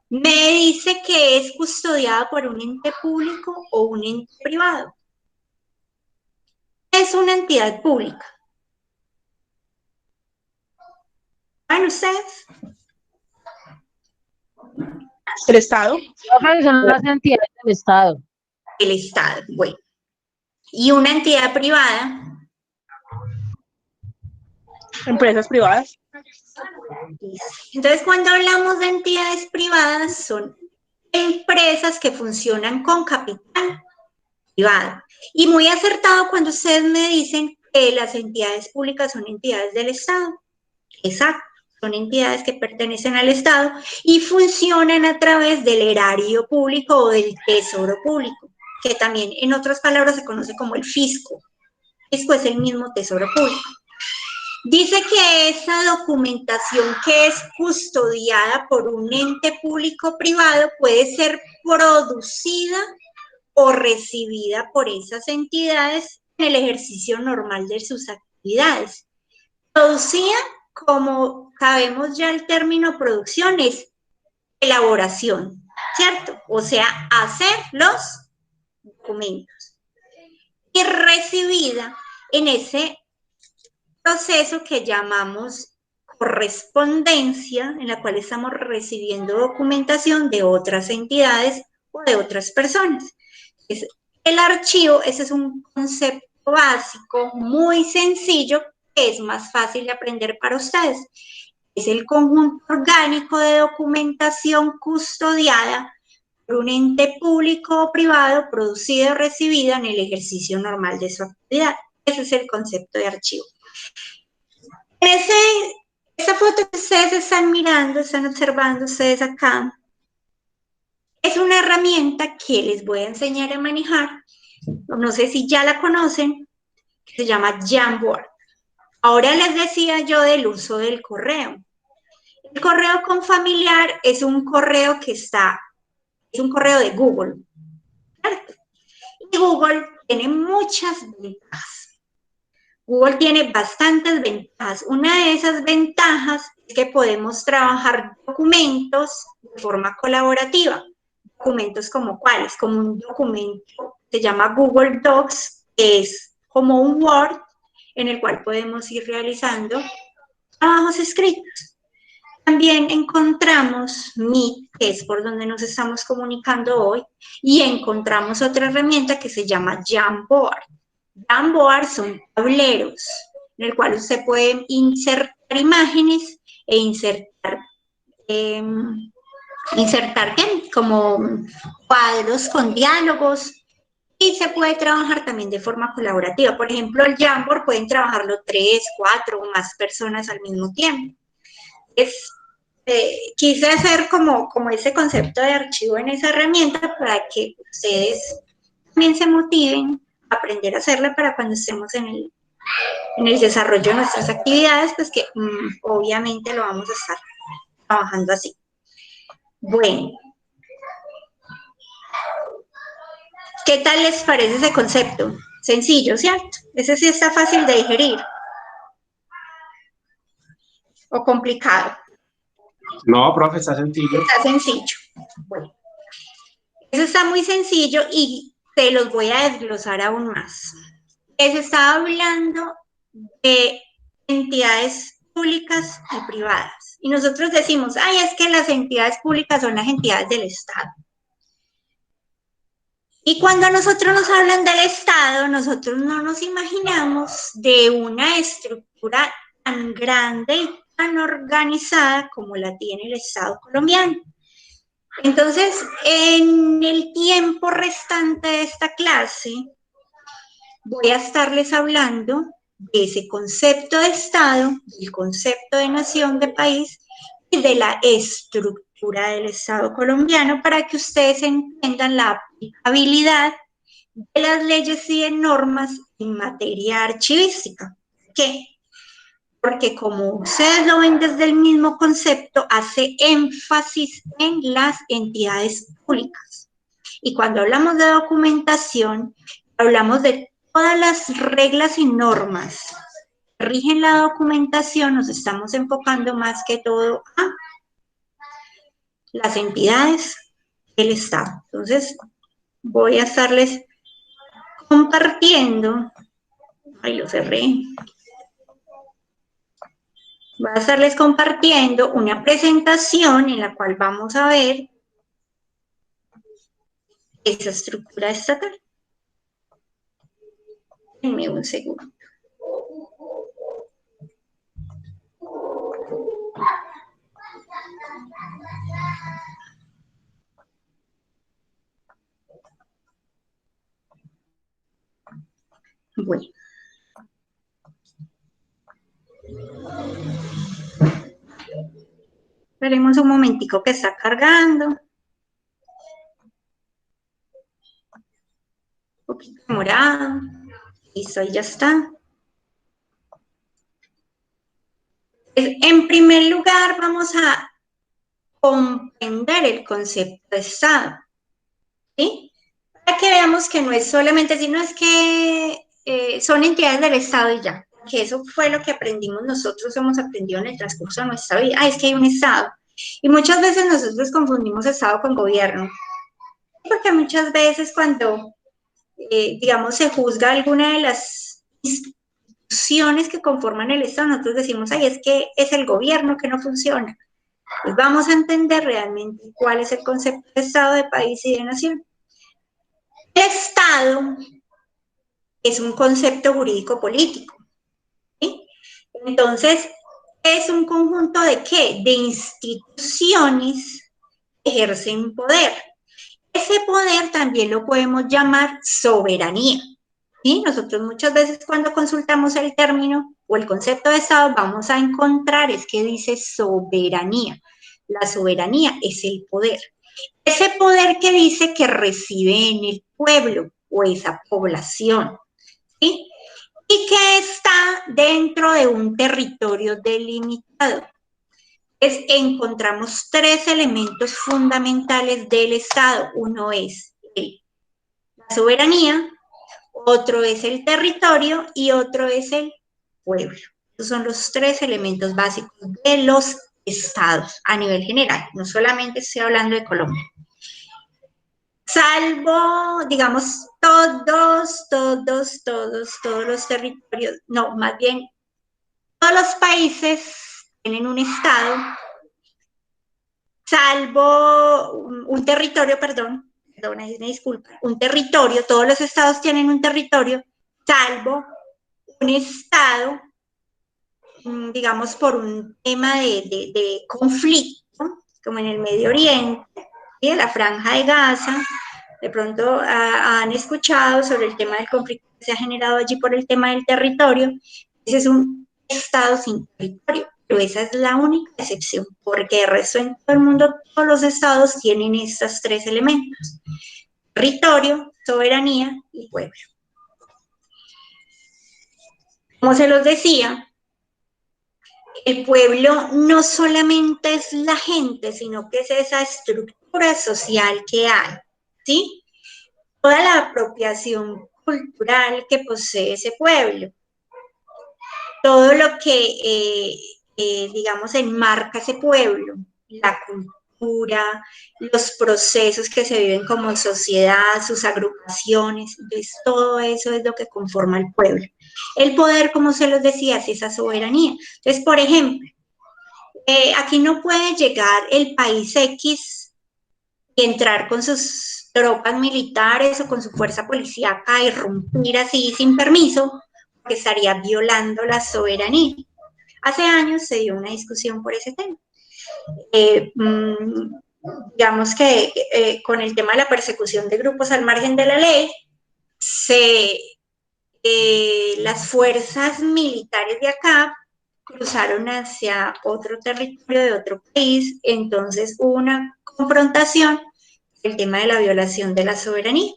Me dice que es custodiada por un ente público o un ente privado. Es una entidad pública. ¿Saben ustedes? El Estado. Son las entidades del Estado. El Estado, bueno. Y una entidad privada Empresas privadas. Entonces, cuando hablamos de entidades privadas, son empresas que funcionan con capital privado. Y muy acertado cuando ustedes me dicen que las entidades públicas son entidades del Estado. Exacto, son entidades que pertenecen al Estado y funcionan a través del erario público o del tesoro público, que también en otras palabras se conoce como el fisco. El fisco es el mismo tesoro público. Dice que esa documentación que es custodiada por un ente público privado puede ser producida o recibida por esas entidades en el ejercicio normal de sus actividades. Producida, como sabemos ya el término producción, es elaboración, ¿cierto? O sea, hacer los documentos. Y recibida en ese proceso que llamamos correspondencia, en la cual estamos recibiendo documentación de otras entidades o de otras personas. El archivo, ese es un concepto básico, muy sencillo, que es más fácil de aprender para ustedes. Es el conjunto orgánico de documentación custodiada por un ente público o privado, producida o recibida en el ejercicio normal de su actividad. Ese es el concepto de archivo. Esa foto que ustedes están mirando, están observando ustedes acá, es una herramienta que les voy a enseñar a manejar. No sé si ya la conocen, que se llama Jamboard. Ahora les decía yo del uso del correo. El correo confamiliar es un correo es un correo de Google, ¿cierto? Y Google tiene muchas ventajas. Google tiene bastantes ventajas. Una de esas ventajas es que podemos trabajar documentos de forma colaborativa. Documentos como cuáles, como un documento que se llama Google Docs, que es como un Word en el cual podemos ir realizando trabajos escritos. También encontramos Meet, que es por donde nos estamos comunicando hoy, y encontramos otra herramienta que se llama Jamboard. Jamboard son tableros en el cual usted puede insertar imágenes e insertar ¿qué? Como cuadros con diálogos, y se puede trabajar también de forma colaborativa. Por ejemplo, el Jamboard pueden trabajarlo 3, 4 o más personas al mismo tiempo. Quise hacer como ese concepto de archivo en esa herramienta para que ustedes también se motiven a aprender a hacerla para cuando estemos en el desarrollo de nuestras actividades, pues que obviamente lo vamos a estar trabajando así. Bueno, ¿qué tal les parece ese concepto? Sencillo, ¿cierto? Ese sí está fácil de digerir. ¿O complicado? No, profe, está sencillo. Está sencillo. Bueno, eso está muy sencillo y te los voy a desglosar aún más. Les estaba hablando de entidades públicas y privadas. Y nosotros decimos, ay, es que las entidades públicas son las entidades del Estado. Y cuando nosotros nos hablan del Estado, nosotros no nos imaginamos de una estructura tan grande y tan organizada como la tiene el Estado colombiano. Entonces, en el tiempo restante de esta clase, voy a estarles hablando de ese concepto de Estado, del concepto de nación, de país y de la estructura del Estado colombiano para que ustedes entiendan la aplicabilidad de las leyes y de normas en materia archivística. ¿Qué? Porque como ustedes lo ven desde el mismo concepto, hace énfasis en las entidades públicas. Y cuando hablamos de documentación, hablamos de todas las reglas y normas que rigen la documentación, nos estamos enfocando más que todo a las entidades del Estado. Entonces, voy a estarles compartiendo, ahí lo cerré, voy a estarles compartiendo una presentación en la cual vamos a ver esa estructura estatal. Denme un segundo. Bueno. Esperemos un momentico que está cargando. Un poquito morado. Listo, ahí ya está. En primer lugar, vamos a comprender el concepto de Estado, ¿sí? Para que veamos que no es solamente, sino es que son entidades del Estado y ya, que eso fue lo que aprendimos nosotros, hemos aprendido en el transcurso de nuestra vida. Es que hay un Estado. Y muchas veces nosotros confundimos Estado con gobierno, porque muchas veces cuando, digamos, se juzga alguna de las instituciones que conforman el Estado, nosotros decimos, es que es el gobierno que no funciona. Pues vamos a entender realmente cuál es el concepto de Estado, de país y de nación. El Estado es un concepto jurídico político, ¿sí? Entonces, es un conjunto de ¿qué? De instituciones que ejercen poder. Ese poder también lo podemos llamar soberanía, ¿sí? Nosotros muchas veces cuando consultamos el término o el concepto de Estado vamos a encontrar es que dice soberanía. La soberanía es el poder. Ese poder que dice que reside en el pueblo o esa población, ¿sí? Y que está dentro de un territorio delimitado. Encontramos tres elementos fundamentales del Estado. Uno es la soberanía, otro es el territorio y otro es el pueblo. Esos son los tres elementos básicos de los estados a nivel general. No solamente estoy hablando de Colombia. Salvo, digamos, todos los territorios, no, más bien, todos los países tienen un estado, salvo un territorio, perdona, me disculpa, un territorio, todos los estados tienen un territorio, salvo un estado, digamos, por un tema de conflicto, como en el Medio Oriente, ¿sí? De la Franja de Gaza. De pronto han escuchado sobre el tema del conflicto que se ha generado allí por el tema del territorio. Ese es un estado sin territorio, pero esa es la única excepción, porque el resto en todo el mundo, todos los estados tienen estos tres elementos: territorio, soberanía y pueblo. Como se los decía, el pueblo no solamente es la gente, sino que es esa estructura social que hay, ¿sí? Toda la apropiación cultural que posee ese pueblo, todo lo que, digamos, enmarca ese pueblo, la cultura, los procesos que se viven como sociedad, sus agrupaciones, entonces todo eso es lo que conforma el pueblo. El poder, como se los decía, es esa soberanía. Entonces, por ejemplo, aquí no puede llegar el país X y entrar con sus tropas militares o con su fuerza policíaca a irrumpir así sin permiso, porque estaría violando la soberanía. Hace años se dio una discusión por ese tema. Digamos que con el tema de la persecución de grupos al margen de la ley, las fuerzas militares de acá cruzaron hacia otro territorio de otro país, entonces hubo una confrontación, el tema de la violación de la soberanía.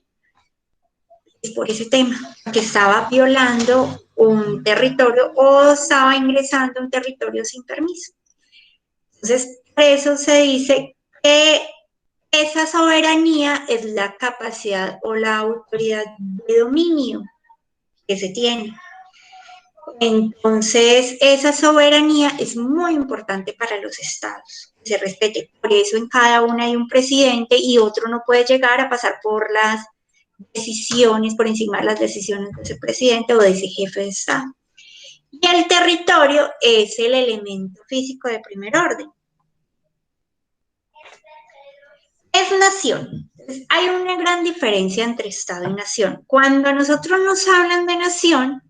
Es por ese tema, que estaba violando un territorio o estaba ingresando a un territorio sin permiso. Entonces, por eso se dice que esa soberanía es la capacidad o la autoridad de dominio que se tiene. Entonces, esa soberanía es muy importante para los estados, que se respete. Por eso en cada una hay un presidente y otro no puede llegar a pasar por las decisiones, por encima de las decisiones de ese presidente o de ese jefe de estado. Y el territorio es el elemento físico de primer orden. Es nación. Entonces, hay una gran diferencia entre estado y nación. Cuando nosotros nos hablan de nación,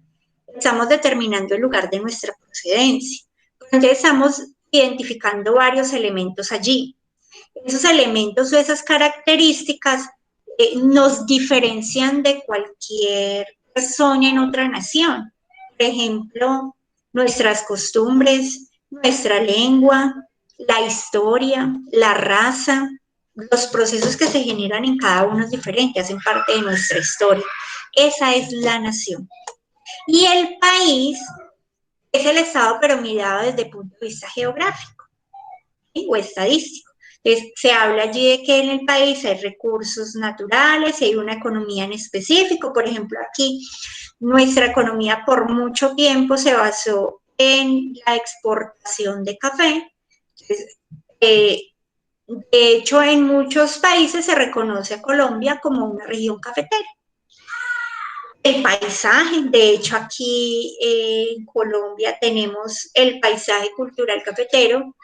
estamos determinando el lugar de nuestra procedencia. Entonces estamos identificando varios elementos allí. Esos elementos o esas características nos diferencian de cualquier persona en otra nación. Por ejemplo, nuestras costumbres, nuestra lengua, la historia, la raza, los procesos que se generan en cada uno es diferente, hacen parte de nuestra historia. Esa es la nación. Y el país es el estado, pero mirado desde el punto de vista geográfico, ¿sí? O estadístico. Entonces, se habla allí de que en el país hay recursos naturales, hay una economía en específico. Por ejemplo, aquí nuestra economía por mucho tiempo se basó en la exportación de café. Entonces, de hecho, en muchos países se reconoce a Colombia como una región cafetera. El paisaje, de hecho, aquí en Colombia tenemos el paisaje cultural cafetero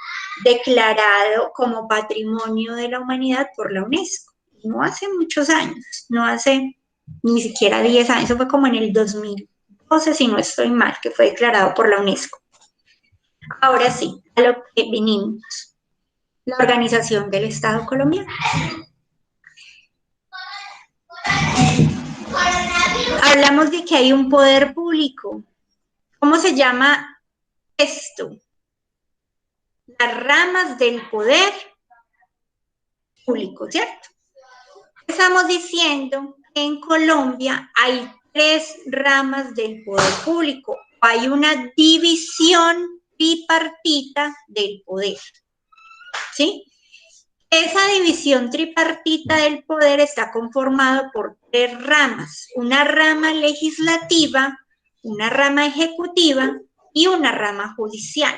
declarado como Patrimonio de la Humanidad por la UNESCO. No hace muchos años, no hace ni siquiera 10 años, eso fue como en el 2012, si no estoy mal, que fue declarado por la UNESCO. Ahora sí, a lo que venimos. La organización del Estado colombiano. Hablamos de que hay un poder público. ¿Cómo se llama esto? Las ramas del poder público, ¿cierto? Estamos diciendo que en Colombia hay 3 ramas del poder público. Hay una división tripartita del poder, ¿sí? Esa división tripartita del poder está conformada por 3 ramas, una rama legislativa, una rama ejecutiva y una rama judicial.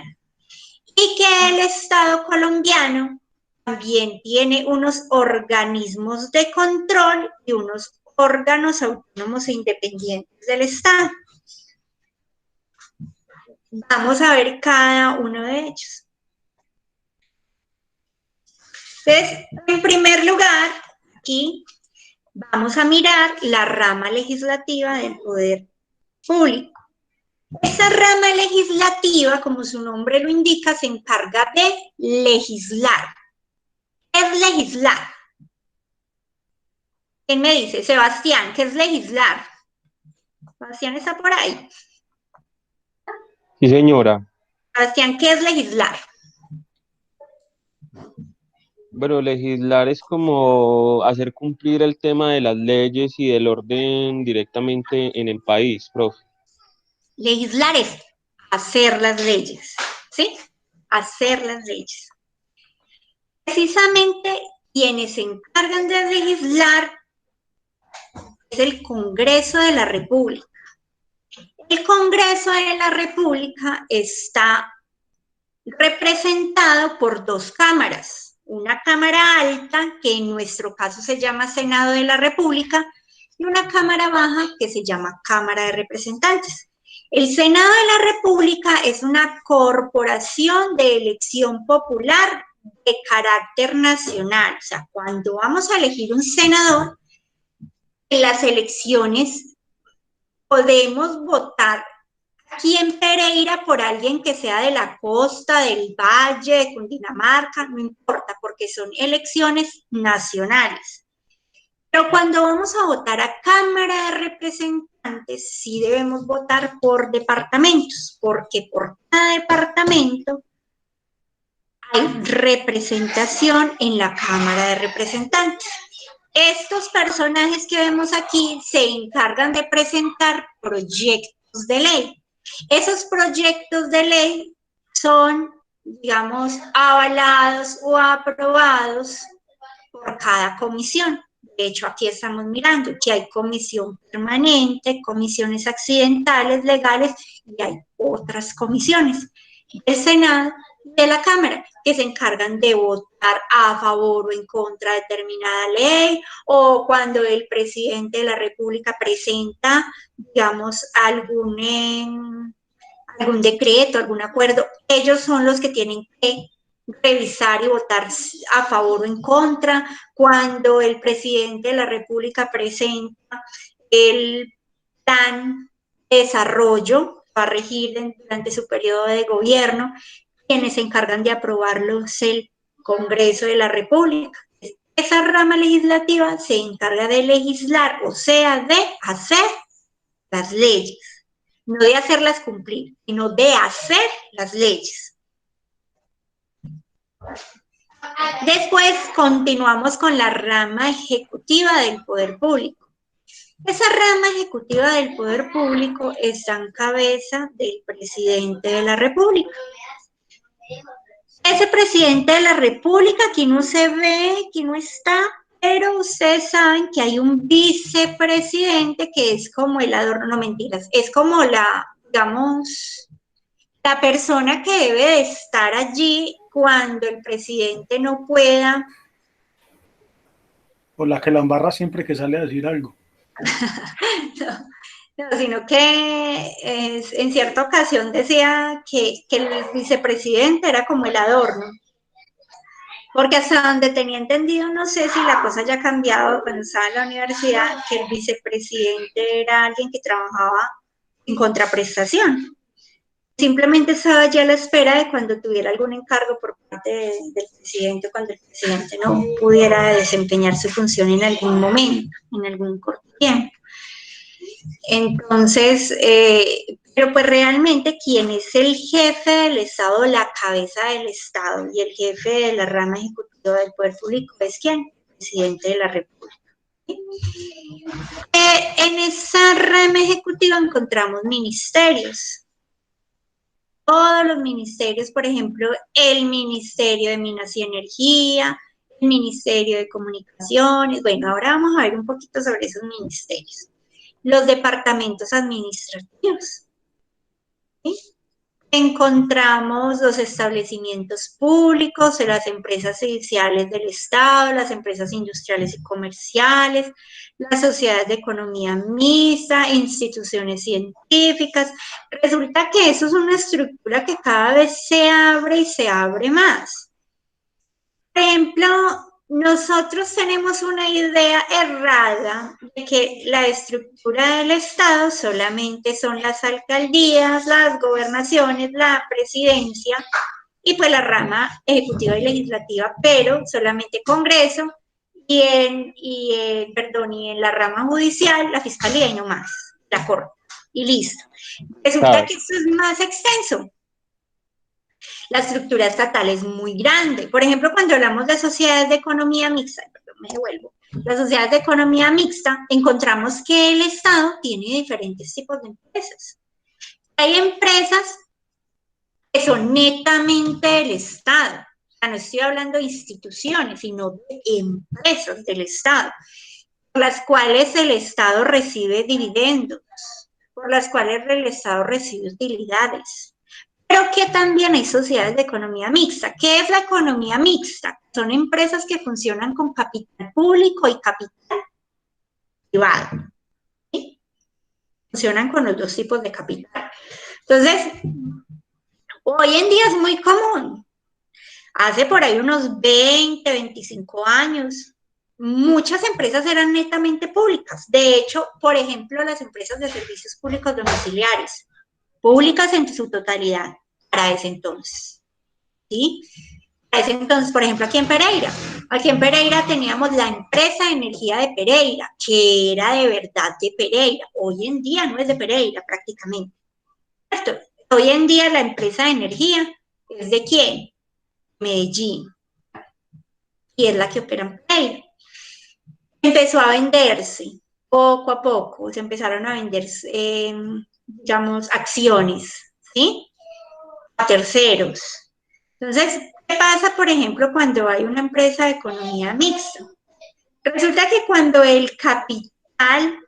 Y que el Estado colombiano también tiene unos organismos de control y unos órganos autónomos e independientes del Estado. Vamos a ver cada uno de ellos. Entonces, en primer lugar, aquí vamos a mirar la rama legislativa del poder público. Esa rama legislativa, como su nombre lo indica, se encarga de legislar. ¿Qué es legislar? ¿Quién me dice? Sebastián, ¿qué es legislar? Sebastián está por ahí. Sí, señora. Sebastián, ¿qué es legislar? Bueno, legislar es como hacer cumplir el tema de las leyes y del orden directamente en el país, profe. Legislar es hacer las leyes, ¿sí? Hacer las leyes. Precisamente quienes se encargan de legislar es el Congreso de la República. El Congreso de la República está representado por 2 cámaras, una cámara alta, que en nuestro caso se llama Senado de la República, y una cámara baja que se llama Cámara de Representantes. El Senado de la República es una corporación de elección popular de carácter nacional. O sea, cuando vamos a elegir un senador, en las elecciones podemos votar aquí en Pereira por alguien que sea de la costa, del valle, de Cundinamarca, no importa, porque son elecciones nacionales. Pero cuando vamos a votar a Cámara de Representantes, sí debemos votar por departamentos, porque por cada departamento hay representación en la Cámara de Representantes. Estos personajes que vemos aquí se encargan de presentar proyectos de ley. Esos proyectos de ley son, digamos, avalados o aprobados por cada comisión. De hecho, aquí estamos mirando que hay comisión permanente, comisiones accidentales, legales, y hay otras comisiones del Senado y de la Cámara que se encargan de votar a favor o en contra de determinada ley, o cuando el presidente de la República presenta, digamos, algún decreto, algún acuerdo, ellos son los que tienen que revisar y votar a favor o en contra. Cuando el presidente de la República presenta el plan de desarrollo para regir durante su periodo de gobierno, quienes se encargan de aprobarlo es el Congreso de la República. Esa rama legislativa se encarga de legislar, o sea, de hacer las leyes, no de hacerlas cumplir, sino de hacer las leyes. Después continuamos con la rama ejecutiva del poder público. Esa rama ejecutiva del poder público está en cabeza del presidente de la República. Ese presidente de la República, aquí no se ve, aquí no está, pero ustedes saben que hay un vicepresidente que es como el adorno, no mentiras, es como la, digamos, la persona que debe de estar allí cuando el presidente no pueda. O la que la embarra siempre que sale a decir algo. No, sino que en cierta ocasión decía que el vicepresidente era como el adorno. Porque hasta donde tenía entendido, no sé si la cosa haya cambiado cuando estaba en la universidad, que el vicepresidente era alguien que trabajaba en contraprestación. Simplemente estaba ya a la espera de cuando tuviera algún encargo por parte del presidente, cuando el presidente no pudiera desempeñar su función en algún momento, en algún corto tiempo. Entonces, pero pues realmente quien es el jefe del Estado, la cabeza del Estado y el jefe de la rama ejecutiva del poder público es ¿quién? El presidente de la República. En esa rama ejecutiva encontramos ministerios. Todos los ministerios, por ejemplo, el Ministerio de Minas y Energía, el Ministerio de Comunicaciones. Bueno, ahora vamos a ver un poquito sobre esos ministerios. Los departamentos administrativos. ¿Sí? Encontramos los establecimientos públicos, las empresas judiciales del Estado, las empresas industriales y comerciales, las sociedades de economía mixta, instituciones científicas. Resulta que eso es una estructura que cada vez se abre y se abre más. Por ejemplo, nosotros tenemos una idea errada de que la estructura del Estado solamente son las alcaldías, las gobernaciones, la presidencia y pues la rama ejecutiva y legislativa, pero solamente Congreso y en la rama judicial, la fiscalía y no más, la corte, y listo. Resulta que esto es más extenso. La estructura estatal es muy grande. Por ejemplo, cuando hablamos de sociedades de economía mixta, las sociedades de economía mixta, encontramos que el Estado tiene diferentes tipos de empresas. Hay empresas que son netamente del Estado. O sea, no estoy hablando de instituciones, sino de empresas del Estado, por las cuales el Estado recibe dividendos, por las cuales el Estado recibe utilidades. Pero que también hay sociedades de economía mixta. ¿Qué es la economía mixta? Son empresas que funcionan con capital público y capital privado. ¿Sí? Funcionan con los dos tipos de capital. Entonces, hoy en día es muy común. Hace por ahí unos 20, 25 años, muchas empresas eran netamente públicas. De hecho, por ejemplo, las empresas de servicios públicos domiciliarios, públicas en su totalidad para ese entonces, ¿sí? Para ese entonces, por ejemplo, aquí en Pereira teníamos la empresa de energía de Pereira, que era de verdad de Pereira. Hoy en día no es de Pereira prácticamente. ¿Cierto? Hoy en día la empresa de energía es ¿de quién? Medellín. Y es la que opera en Pereira. Empezó a venderse poco a poco, se empezaron a vender, digamos, acciones, ¿sí? A terceros. Entonces, ¿qué pasa, por ejemplo, cuando hay una empresa de economía mixta? Resulta que cuando el capital,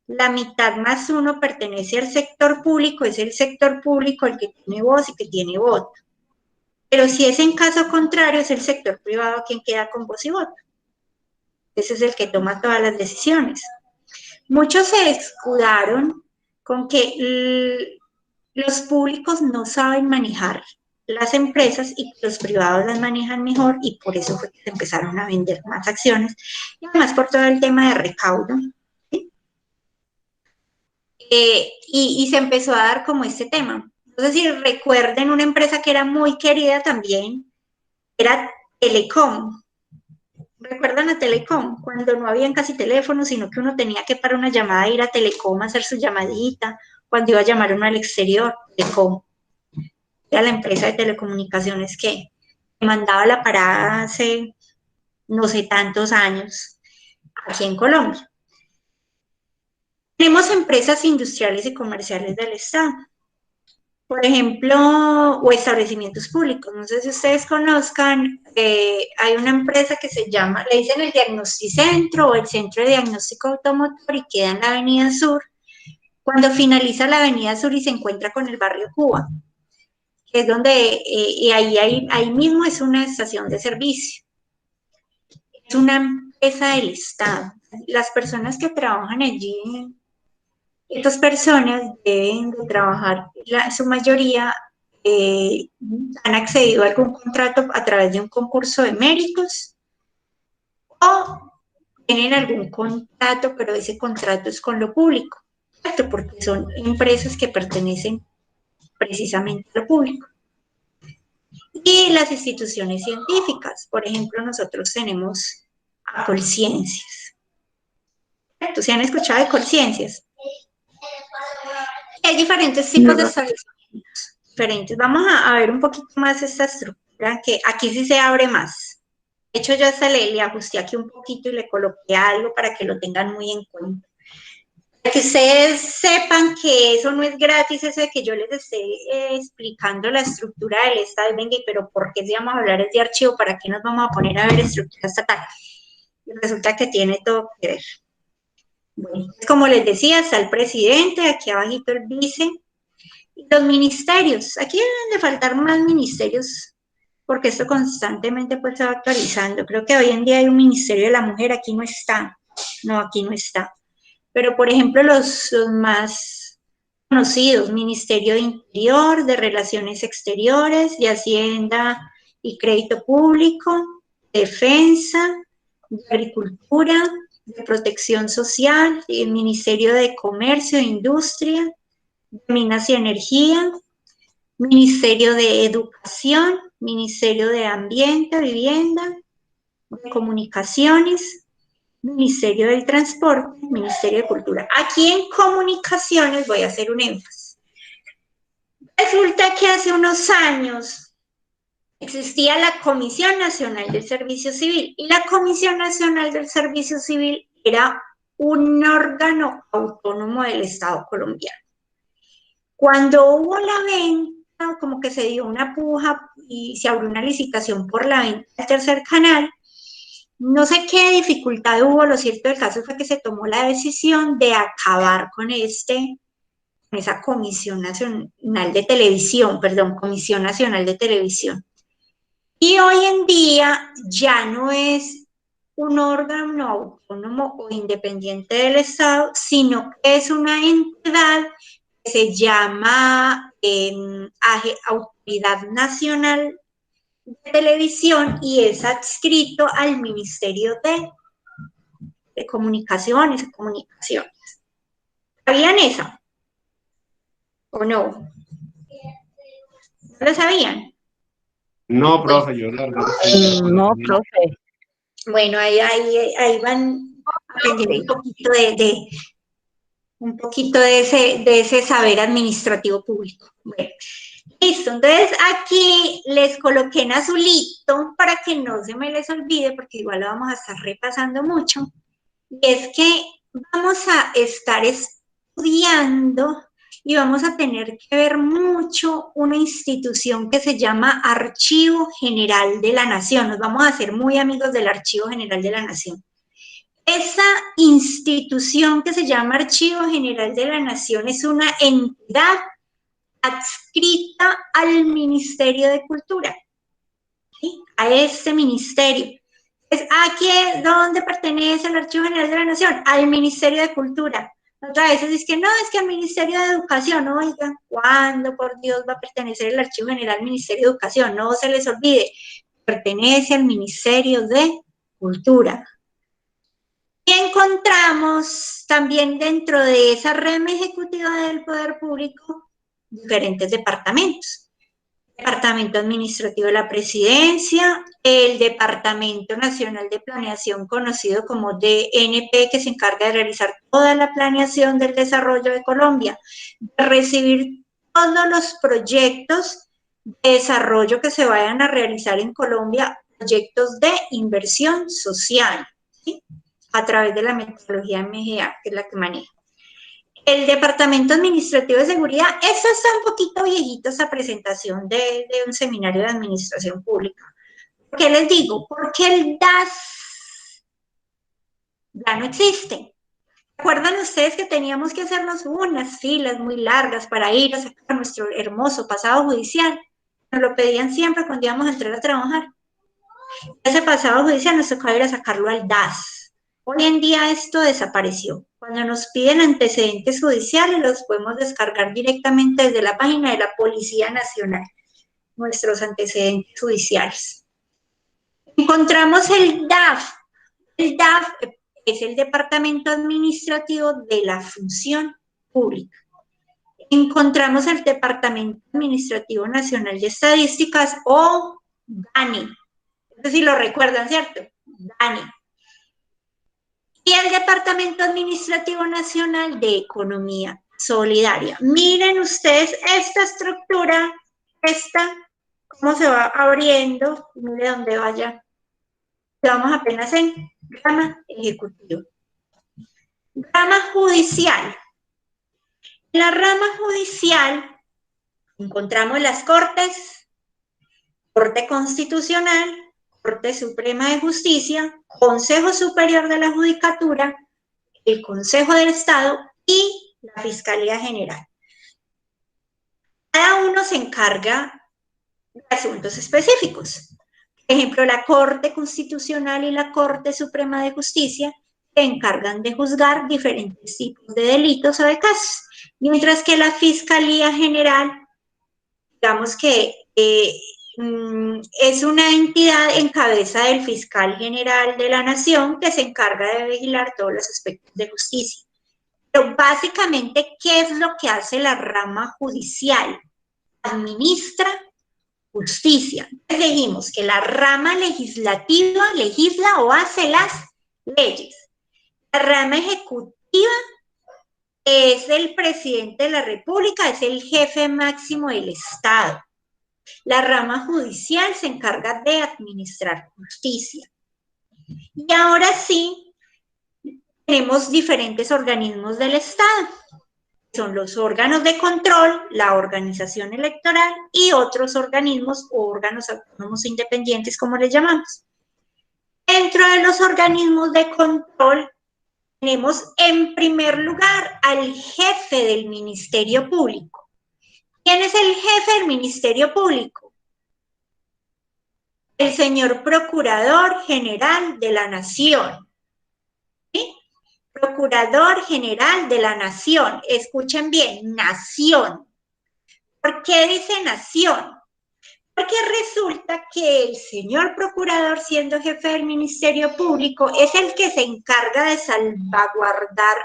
la mitad más uno pertenece al sector público, es el sector público el que tiene voz y que tiene voto. Pero si es en caso contrario, es el sector privado quien queda con voz y voto. Ese es el que toma todas las decisiones. Muchos se escudaron con que los públicos no saben manejar las empresas y los privados las manejan mejor, y por eso fue que se empezaron a vender más acciones, y además por todo el tema de recaudo, ¿sí? Y se empezó a dar como este tema. Entonces, si recuerden, una empresa que era muy querida también era Telecom. ¿Recuerdan a Telecom? Cuando no habían casi teléfonos, sino que uno tenía que para una llamada ir a Telecom a hacer su llamadita, cuando iba a llamar uno al exterior, Telecom. Era la empresa de telecomunicaciones que mandaba la parada hace no sé tantos años aquí en Colombia. Tenemos empresas industriales y comerciales del Estado. Por ejemplo, o establecimientos públicos. No sé si ustedes conozcan, hay una empresa que se llama, le dicen el Diagnosticentro o el Centro de Diagnóstico Automotor y queda en la Avenida Sur. Cuando finaliza la Avenida Sur y se encuentra con el barrio Cuba, que es donde, y ahí mismo es una estación de servicio. Es una empresa del Estado. Las personas que trabajan allí, estas personas deben de trabajar, su mayoría han accedido a algún contrato a través de un concurso de méritos o tienen algún contrato, pero ese contrato es con lo público, ¿cierto? Porque son empresas que pertenecen precisamente a lo público. Y las instituciones científicas, por ejemplo, nosotros tenemos a Colciencias. ¿Se han escuchado de Colciencias? Hay diferentes tipos de establecimientos diferentes. Vamos a ver un poquito más esta estructura, que aquí sí se abre más. De hecho, yo hasta le ajusté aquí un poquito y le coloqué algo para que lo tengan muy en cuenta. Para que ustedes sepan que eso no es gratis, eso de que yo les esté explicando la estructura del Estado. Venga, pero ¿por qué si vamos a hablar de archivo? ¿Para qué nos vamos a poner a ver estructura estatal? Y resulta que tiene todo que ver. Bueno, como les decía, está el presidente, aquí abajito el vice, y los ministerios. Aquí deben de faltar más ministerios, porque esto constantemente pues se va actualizando. Creo que hoy en día hay un ministerio de la mujer, aquí no está. No, aquí no está. Pero, por ejemplo, los más conocidos, Ministerio de Interior, de Relaciones Exteriores, de Hacienda y Crédito Público, Defensa, de Agricultura, de Protección Social, el Ministerio de Comercio e Industria, de Minas y Energía, Ministerio de Educación, Ministerio de Ambiente, Vivienda, de Comunicaciones, Ministerio del Transporte, Ministerio de Cultura. Aquí en Comunicaciones voy a hacer un énfasis. Resulta que hace unos años existía la Comisión Nacional del Servicio Civil, y la Comisión Nacional del Servicio Civil era un órgano autónomo del Estado colombiano. Cuando hubo la venta, como que se dio una puja y se abrió una licitación por la venta del tercer canal, no sé qué dificultad hubo, lo cierto del caso fue que se tomó la decisión de acabar con esa Comisión Nacional de Televisión, Comisión Nacional de Televisión. Y hoy en día ya no es un órgano autónomo o independiente del Estado, sino que es una entidad que se llama Autoridad Nacional de Televisión y es adscrito al Ministerio de Comunicaciones. ¿Sabían eso? ¿O no? ¿No lo sabían? No, profe, yo la verdad No, profe. Bueno, ahí van aprendiendo un poquito de ese saber administrativo público. Bueno, listo, entonces aquí les coloqué en azulito para que no se me les olvide, porque igual lo vamos a estar repasando mucho, y es que vamos a estar estudiando y vamos a tener que ver mucho una institución que se llama Archivo General de la Nación. Nos vamos a hacer muy amigos del Archivo General de la Nación. Esa institución que se llama Archivo General de la Nación es una entidad adscrita al Ministerio de Cultura, ¿sí? A este ministerio. ¿Aquí dónde pertenece el Archivo General de la Nación? Al Ministerio de Cultura. Otra vez es que no, es que al Ministerio de Educación. Oigan, ¿cuándo por Dios va a pertenecer el Archivo General al Ministerio de Educación? No se les olvide, pertenece al Ministerio de Cultura. Y encontramos también dentro de esa rama ejecutiva del poder público diferentes departamentos. Departamento Administrativo de la Presidencia, el Departamento Nacional de Planeación, conocido como DNP, que se encarga de realizar toda la planeación del desarrollo de Colombia, de recibir todos los proyectos de desarrollo que se vayan a realizar en Colombia, proyectos de inversión social, ¿sí? A través de la metodología MGA, que es la que maneja. El Departamento Administrativo de Seguridad, esa está un poquito viejito, esa presentación de un seminario de administración pública. ¿Por qué les digo? Porque el DAS ya no existe. ¿Recuerdan ustedes que teníamos que hacernos unas filas muy largas para ir a sacar nuestro hermoso pasado judicial? Nos lo pedían siempre cuando íbamos a entrar a trabajar. Ese pasado judicial nos tocaba ir a sacarlo al DAS. Hoy en día esto desapareció. Cuando nos piden antecedentes judiciales, los podemos descargar directamente desde la página de la Policía Nacional, nuestros antecedentes judiciales. Encontramos el DAF. El DAF es el Departamento Administrativo de la Función Pública. Encontramos el Departamento Administrativo Nacional de Estadísticas, o DANE. No sé si lo recuerdan, ¿cierto? DANE. Y el Departamento Administrativo Nacional de Economía Solidaria. Miren ustedes esta estructura, cómo se va abriendo, mire dónde vaya. Vamos apenas en rama ejecutiva. Rama judicial. En la rama judicial encontramos las cortes, Corte Constitucional, Corte Suprema de Justicia, Consejo Superior de la Judicatura, el Consejo del Estado y la Fiscalía General. Cada uno se encarga de asuntos específicos. Por ejemplo, la Corte Constitucional y la Corte Suprema de Justicia se encargan de juzgar diferentes tipos de delitos o de casos, mientras que la Fiscalía General, digamos que es una entidad en cabeza del fiscal general de la nación que se encarga de vigilar todos los aspectos de justicia. Pero básicamente, ¿qué es lo que hace la rama judicial? Administra justicia. Entonces dijimos que la rama legislativa legisla o hace las leyes. La rama ejecutiva es el presidente de la República, es el jefe máximo del Estado. La rama judicial se encarga de administrar justicia. Y ahora sí, tenemos diferentes organismos del Estado. Son los órganos de control, la organización electoral y otros organismos o órganos autónomos independientes, como les llamamos. Dentro de los organismos de control, tenemos en primer lugar al jefe del Ministerio Público. ¿Quién es el jefe del Ministerio Público? El señor Procurador General de la Nación. ¿Sí? Procurador General de la Nación. Escuchen bien, nación. ¿Por qué dice nación? Porque resulta que el señor Procurador, siendo jefe del Ministerio Público, es el que se encarga de salvaguardar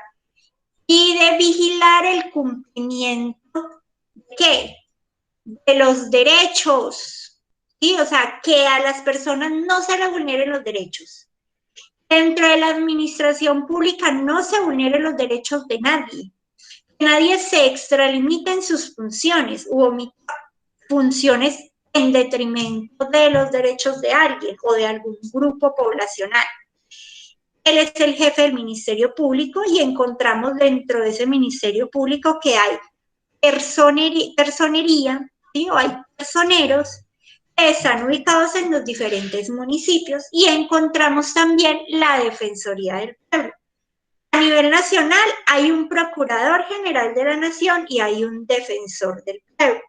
y de vigilar el cumplimiento ¿qué? De los derechos, ¿sí? O sea, que a las personas no se les vulneren los derechos. Dentro de la administración pública no se vulneren los derechos de nadie. Que nadie se extralimite en sus funciones u omita funciones en detrimento de los derechos de alguien o de algún grupo poblacional. Él es el jefe del Ministerio Público y encontramos dentro de ese Ministerio Público que hay personería, ¿sí? O hay personeros que están ubicados en los diferentes municipios y encontramos también la Defensoría del Pueblo. A nivel nacional hay un Procurador General de la Nación y hay un Defensor del Pueblo.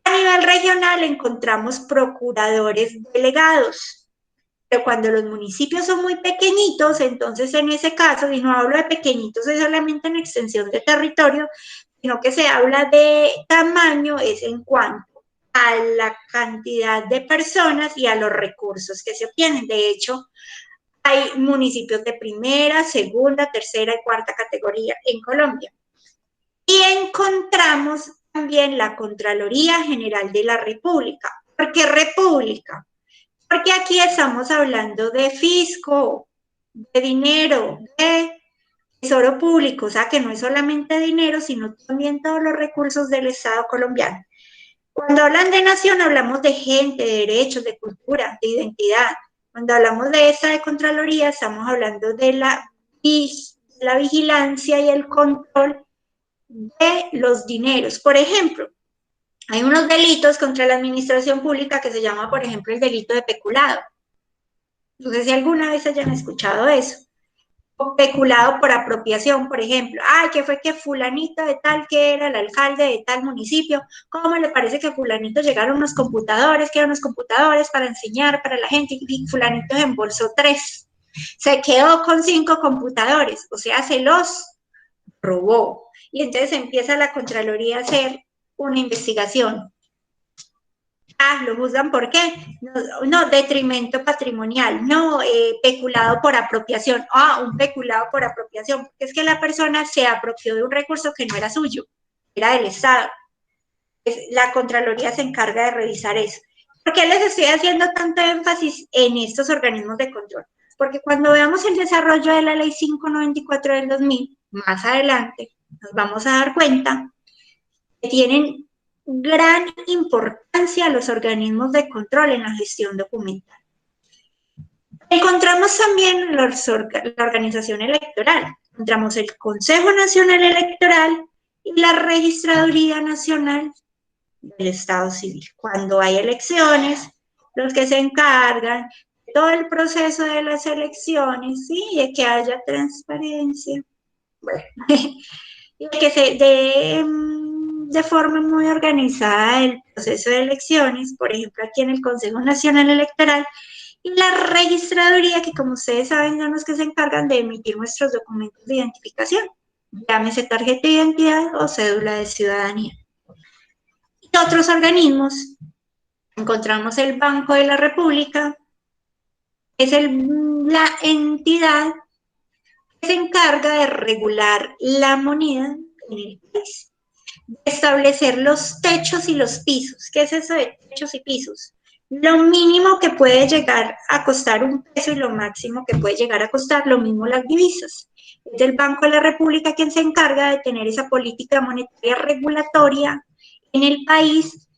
A nivel regional encontramos procuradores delegados, pero cuando los municipios son muy pequeñitos, entonces en ese caso, y no hablo de pequeñitos es solamente en extensión de territorio, sino que se habla de tamaño, es en cuanto a la cantidad de personas y a los recursos que se obtienen. De hecho, hay municipios de primera, segunda, tercera y cuarta categoría en Colombia. Y encontramos también la Contraloría General de la República. ¿Por qué República? Porque aquí estamos hablando de fisco, de dinero, de tesoro público, o sea que no es solamente dinero, sino también todos los recursos del Estado colombiano. Cuando hablan de nación, hablamos de gente, de derechos, de cultura, de identidad. Cuando hablamos de esta de Contraloría, estamos hablando de la vigilancia y el control de los dineros. Por ejemplo, hay unos delitos contra la administración pública que se llama, por ejemplo, el delito de peculado. No sé si alguna vez hayan escuchado eso. O peculado por apropiación, por ejemplo. Que fue que fulanito de tal, que era el alcalde de tal municipio, ¿cómo le parece que fulanito llegaron unos computadores, que eran unos computadores para enseñar para la gente, y fulanito se embolsó 3? Se quedó con 5 computadores, o sea, se los robó. Y entonces empieza la Contraloría a hacer una investigación. Lo juzgan ¿por qué? No, detrimento patrimonial, no, peculado por apropiación. Un peculado por apropiación, porque es que la persona se apropió de un recurso que no era suyo, era del Estado. La Contraloría se encarga de revisar eso. ¿Por qué les estoy haciendo tanto énfasis en estos organismos de control? Porque cuando veamos el desarrollo de la Ley 594 del 2000, más adelante, nos vamos a dar cuenta que tienen gran importancia los organismos de control en la gestión documental. Encontramos también la organización electoral. Encontramos el Consejo Nacional Electoral y la Registraduría Nacional del Estado Civil. Cuando hay elecciones, los que se encargan de todo el proceso de las elecciones, ¿sí? De que haya transparencia, bueno, y que se dé de forma muy organizada el proceso de elecciones, por ejemplo, aquí en el Consejo Nacional Electoral, y la registraduría, que como ustedes saben son los que se encargan de emitir nuestros documentos de identificación, llámese tarjeta de identidad o cédula de ciudadanía. Y otros organismos, encontramos el Banco de la República, es la entidad que se encarga de regular la moneda en el país, de establecer los techos y los pisos. ¿Qué es eso de techos y pisos? Lo mínimo que puede llegar a costar un peso y lo máximo que puede llegar a costar, lo mismo las divisas. Es el Banco de la República quien se encarga de tener esa política monetaria regulatoria en el país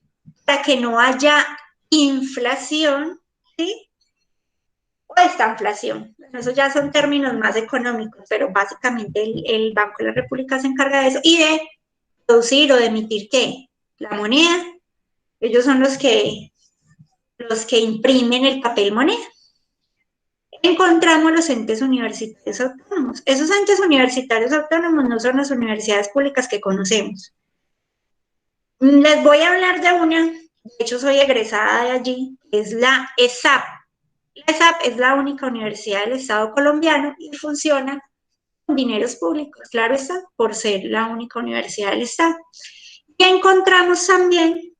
para que no haya inflación, ¿sí? O estanflación. Eso ya son términos más económicos, pero básicamente el Banco de la República se encarga de eso y de producir o de emitir ¿qué? La moneda. Ellos son los que imprimen el papel moneda. Encontramos los entes universitarios autónomos. Esos entes universitarios autónomos no son las universidades públicas que conocemos. Les voy a hablar de una, de hecho soy egresada de allí, es la ESAP. La ESAP es la única universidad del Estado colombiano y funciona con dineros públicos, claro está, por ser la única universidad del Estado. Y encontramos también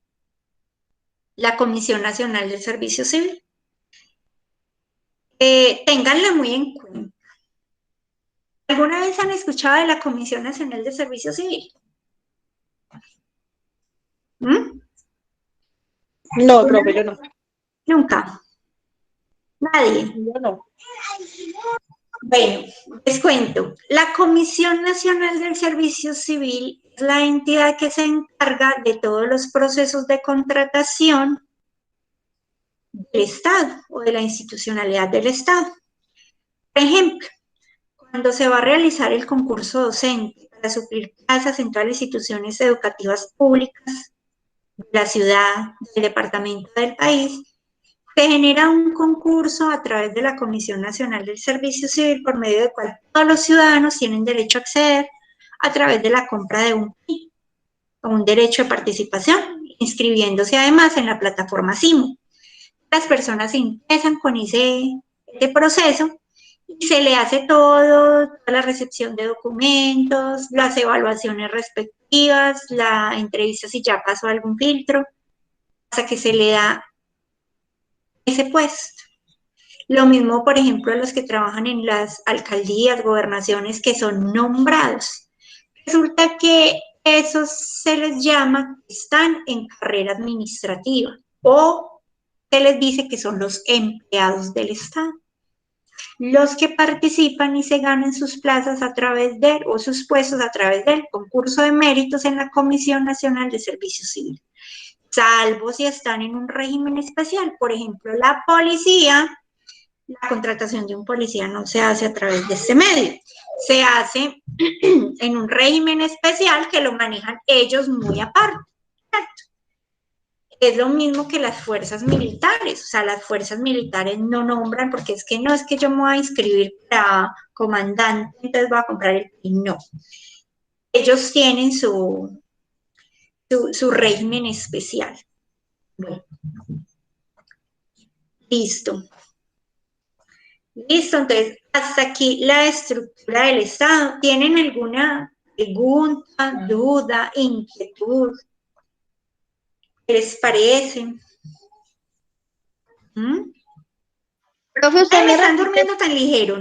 la Comisión Nacional del Servicio Civil. Ténganla muy en cuenta. ¿Alguna vez han escuchado de la Comisión Nacional del Servicio Civil? No, profe, yo no. Nunca. Nadie. Yo no. Bueno, les cuento. La Comisión Nacional del Servicio Civil es la entidad que se encarga de todos los procesos de contratación del Estado o de la institucionalidad del Estado. Por ejemplo, cuando se va a realizar el concurso docente para suplir plazas en todas las instituciones educativas públicas de la ciudad, del departamento, del país, se genera un concurso a través de la Comisión Nacional del Servicio Civil, por medio del cual todos los ciudadanos tienen derecho a acceder a través de la compra de un PIN, o un derecho de participación, inscribiéndose además en la plataforma SIMO. Las personas se ingresan con ese proceso y se le hace toda la recepción de documentos, las evaluaciones respectivas, la entrevista si ya pasó algún filtro, hasta que se le da ese puesto. Lo mismo, por ejemplo, a los que trabajan en las alcaldías, gobernaciones, que son nombrados. Resulta que esos se les llama que están en carrera administrativa o se les dice que son los empleados del Estado. Los que participan y se ganan sus plazas a través del, o sus puestos a través del concurso de méritos en la Comisión Nacional de Servicio Civil, salvo si están en un régimen especial. Por ejemplo, la policía, la contratación de un policía no se hace a través de este medio, se hace en un régimen especial que lo manejan ellos muy aparte. Es lo mismo que las fuerzas militares, o sea, las fuerzas militares no nombran, porque es que no es que yo me voy a inscribir para comandante, entonces voy a comprar el PIN, no. Ellos tienen su régimen especial. Bueno. Listo. Listo, entonces, hasta aquí la estructura del Estado. ¿Tienen alguna pregunta, duda, inquietud? ¿Qué les parece? Profe, usted Ay, me me están repite, durmiendo tan ligero.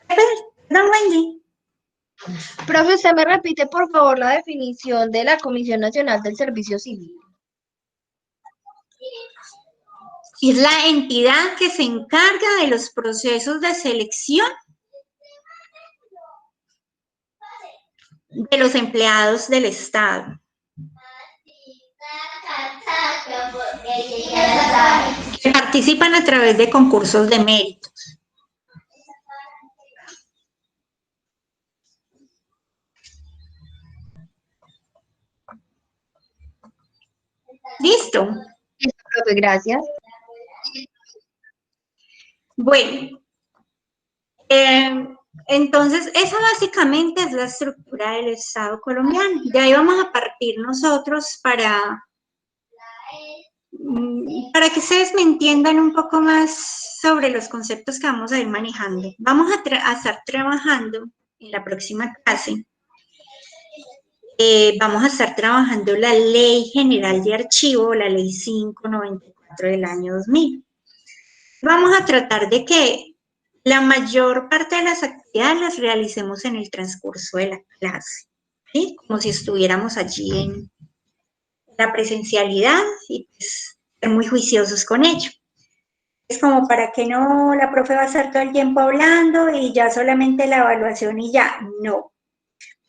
Perdón, Wendy. profe, usted me repite, por favor, la definición de la Comisión Nacional del Servicio Civil. Es la entidad que se encarga de los procesos de selección de los empleados del Estado. Que participan a través de concursos de méritos. ¿Listo? Listo, profe, gracias. Bueno, entonces esa básicamente es la estructura del Estado colombiano. De ahí vamos a partir nosotros para que ustedes me entiendan un poco más sobre los conceptos que vamos a ir manejando. Vamos a estar trabajando en la próxima clase. Vamos a estar trabajando la Ley General de Archivo, la Ley 594 del año 2000. Vamos a tratar de que la mayor parte de las actividades las realicemos en el transcurso de la clase, ¿sí? Como si estuviéramos allí en la presencialidad y pues, ser muy juiciosos con ello. Es como para que no la profe va a estar todo el tiempo hablando y ya solamente la evaluación y ya, no.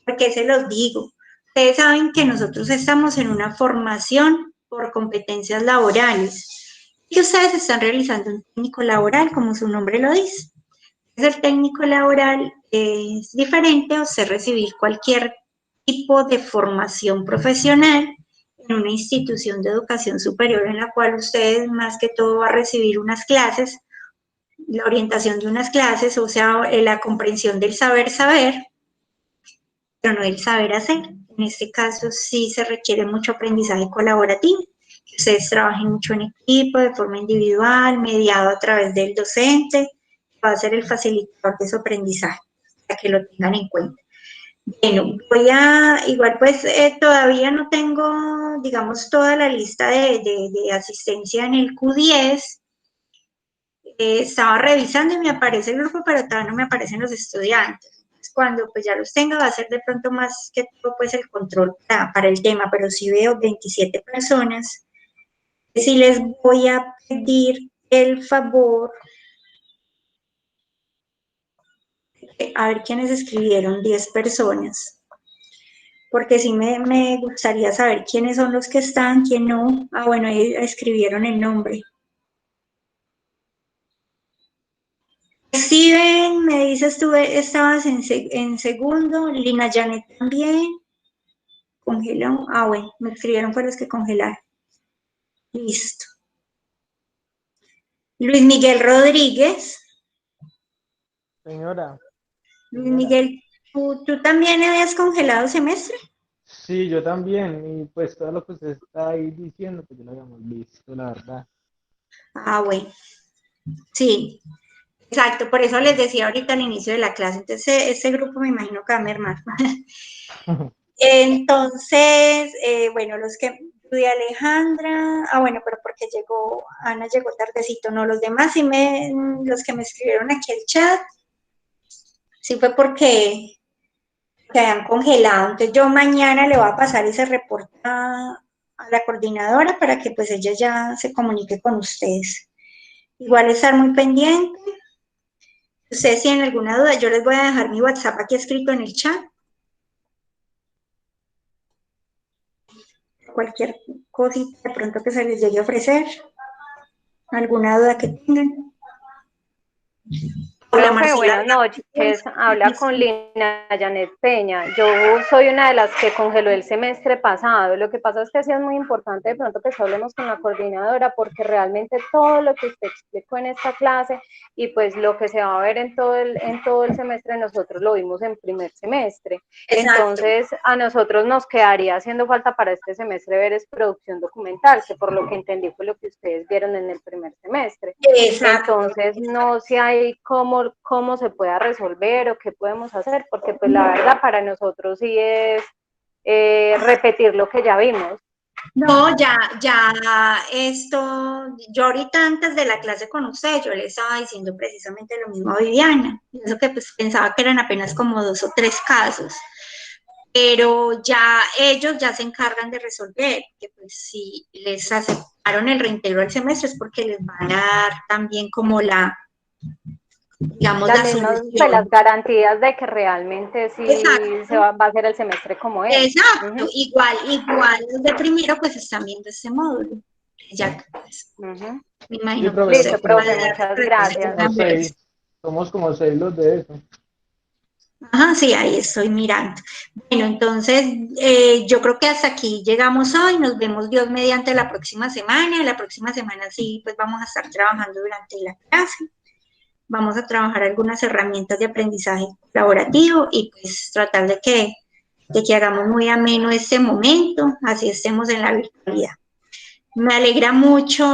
Porque se los digo, ustedes saben que nosotros estamos en una formación por competencias laborales y ustedes están realizando un técnico laboral, como su nombre lo dice. El técnico laboral es diferente a usted recibir cualquier tipo de formación profesional en una institución de educación superior en la cual usted más que todo va a recibir unas clases, la orientación de unas clases, o sea, la comprensión del saber, pero no del saber hacer. En este caso sí se requiere mucho aprendizaje colaborativo, que ustedes trabajen mucho en equipo, de forma individual, mediado a través del docente, va a ser el facilitador de su aprendizaje, para que lo tengan en cuenta. Bueno, igual pues todavía no tengo, digamos, toda la lista de asistencia en el Q10. Estaba revisando y me aparece el grupo, pero todavía no me aparecen los estudiantes. Cuando pues ya los tenga va a ser de pronto más que todo pues el control para el tema, pero sí veo 27 personas. Sí les voy a pedir el favor, a ver quiénes escribieron, 10 personas, porque sí me gustaría saber quiénes son los que están, quién no. Ah, bueno, ahí escribieron el nombre. Steven, me dices tú, estabas en segundo, Lina Janet también, congeló, ah bueno, me escribieron fue los que congelaron. Listo. Luis Miguel Rodríguez. Señora. Luis Miguel, ¿tú también habías congelado semestre? Sí, yo también, y pues todo lo que usted está ahí diciendo, pues ya lo habíamos visto, la verdad. Ah, bueno, sí, exacto, por eso les decía ahorita al inicio de la clase, entonces ese grupo me imagino que va a mermar. Entonces, bueno, los que, Judy Alejandra, ah, bueno, pero porque Ana llegó tardecito, no, los demás, sí los que me escribieron aquí al chat, sí fue porque se han congelado. Entonces yo mañana le voy a pasar ese reporte a la coordinadora para que pues ella ya se comunique con ustedes. Igual estar muy pendiente. Si ustedes tienen alguna duda, yo les voy a dejar mi WhatsApp aquí escrito en el chat. Cualquier cosita de pronto que se les llegue a ofrecer. ¿Alguna duda que tengan? Hola, Profe, Marcela. buenas noches. Habla con Lina Janet Peña. Yo soy una de las que congeló el semestre pasado. Lo que pasa es que sí es muy importante de pronto que hablemos con la coordinadora porque realmente todo lo que usted explicó en esta clase y pues lo que se va a ver en todo el semestre nosotros lo vimos en primer semestre. Exacto. Entonces a nosotros nos quedaría haciendo falta para este semestre ver es producción documental, que por lo que entendí fue lo que ustedes vieron en el primer semestre. Exacto. Entonces no sé ahí cómo se pueda resolver o qué podemos hacer, porque pues la verdad para nosotros sí es repetir lo que ya vimos. No, ya esto, yo ahorita antes de la clase con usted, yo le estaba diciendo precisamente lo mismo a Viviana, eso que pues pensaba que eran apenas como 2 o 3 casos, pero ya ellos ya se encargan de resolver, que pues si les aceptaron el reintegro al semestre es porque les van a dar también como digamos, las la mismas solución. las garantías de que realmente sí se va a hacer el semestre como es. Exacto, igual los de primero pues están viendo este módulo. Ya, pues, me imagino Sí, profe, que Listo, usted profe, puede muchas gracias. Somos como 6 los de eso. Ajá, sí, ahí estoy mirando. Bueno, entonces yo creo que hasta aquí llegamos hoy, nos vemos Dios mediante la próxima semana. La próxima semana sí, pues vamos a estar trabajando durante la clase. Vamos a trabajar algunas herramientas de aprendizaje colaborativo y pues tratar de que hagamos muy ameno este momento, así estemos en la virtualidad. Me alegra mucho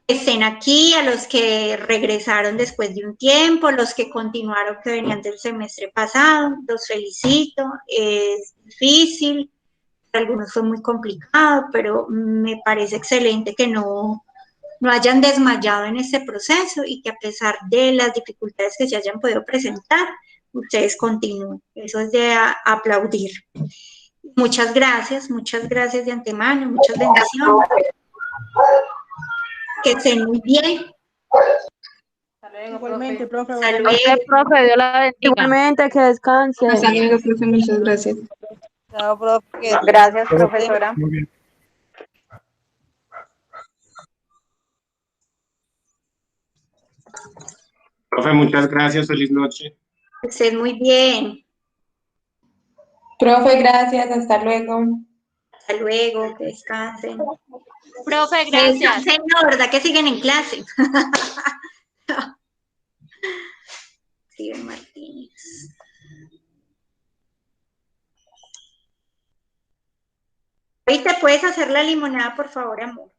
que estén aquí, a los que regresaron después de un tiempo, los que continuaron que venían del semestre pasado, los felicito, es difícil, para algunos fue muy complicado, pero me parece excelente que no hayan desmayado en este proceso y que a pesar de las dificultades que se hayan podido presentar, ustedes continúen. Eso es de aplaudir. Muchas gracias de antemano, muchas bendiciones. Que estén muy bien. Igualmente, profe. Hasta luego. Profe, Dios la bendiga. Igualmente, que descanse. Hasta luego, profe, muchas gracias. Chao, profe. Gracias, profesora. Muy bien. Profe, muchas gracias, feliz noche. Que estén muy bien. Profe, gracias, hasta luego. Hasta luego, que descansen. Profe, Que gracias. descansen, no, ¿verdad que siguen en clase? Steven Martínez. Ahorita puedes hacer la limonada, por favor, amor.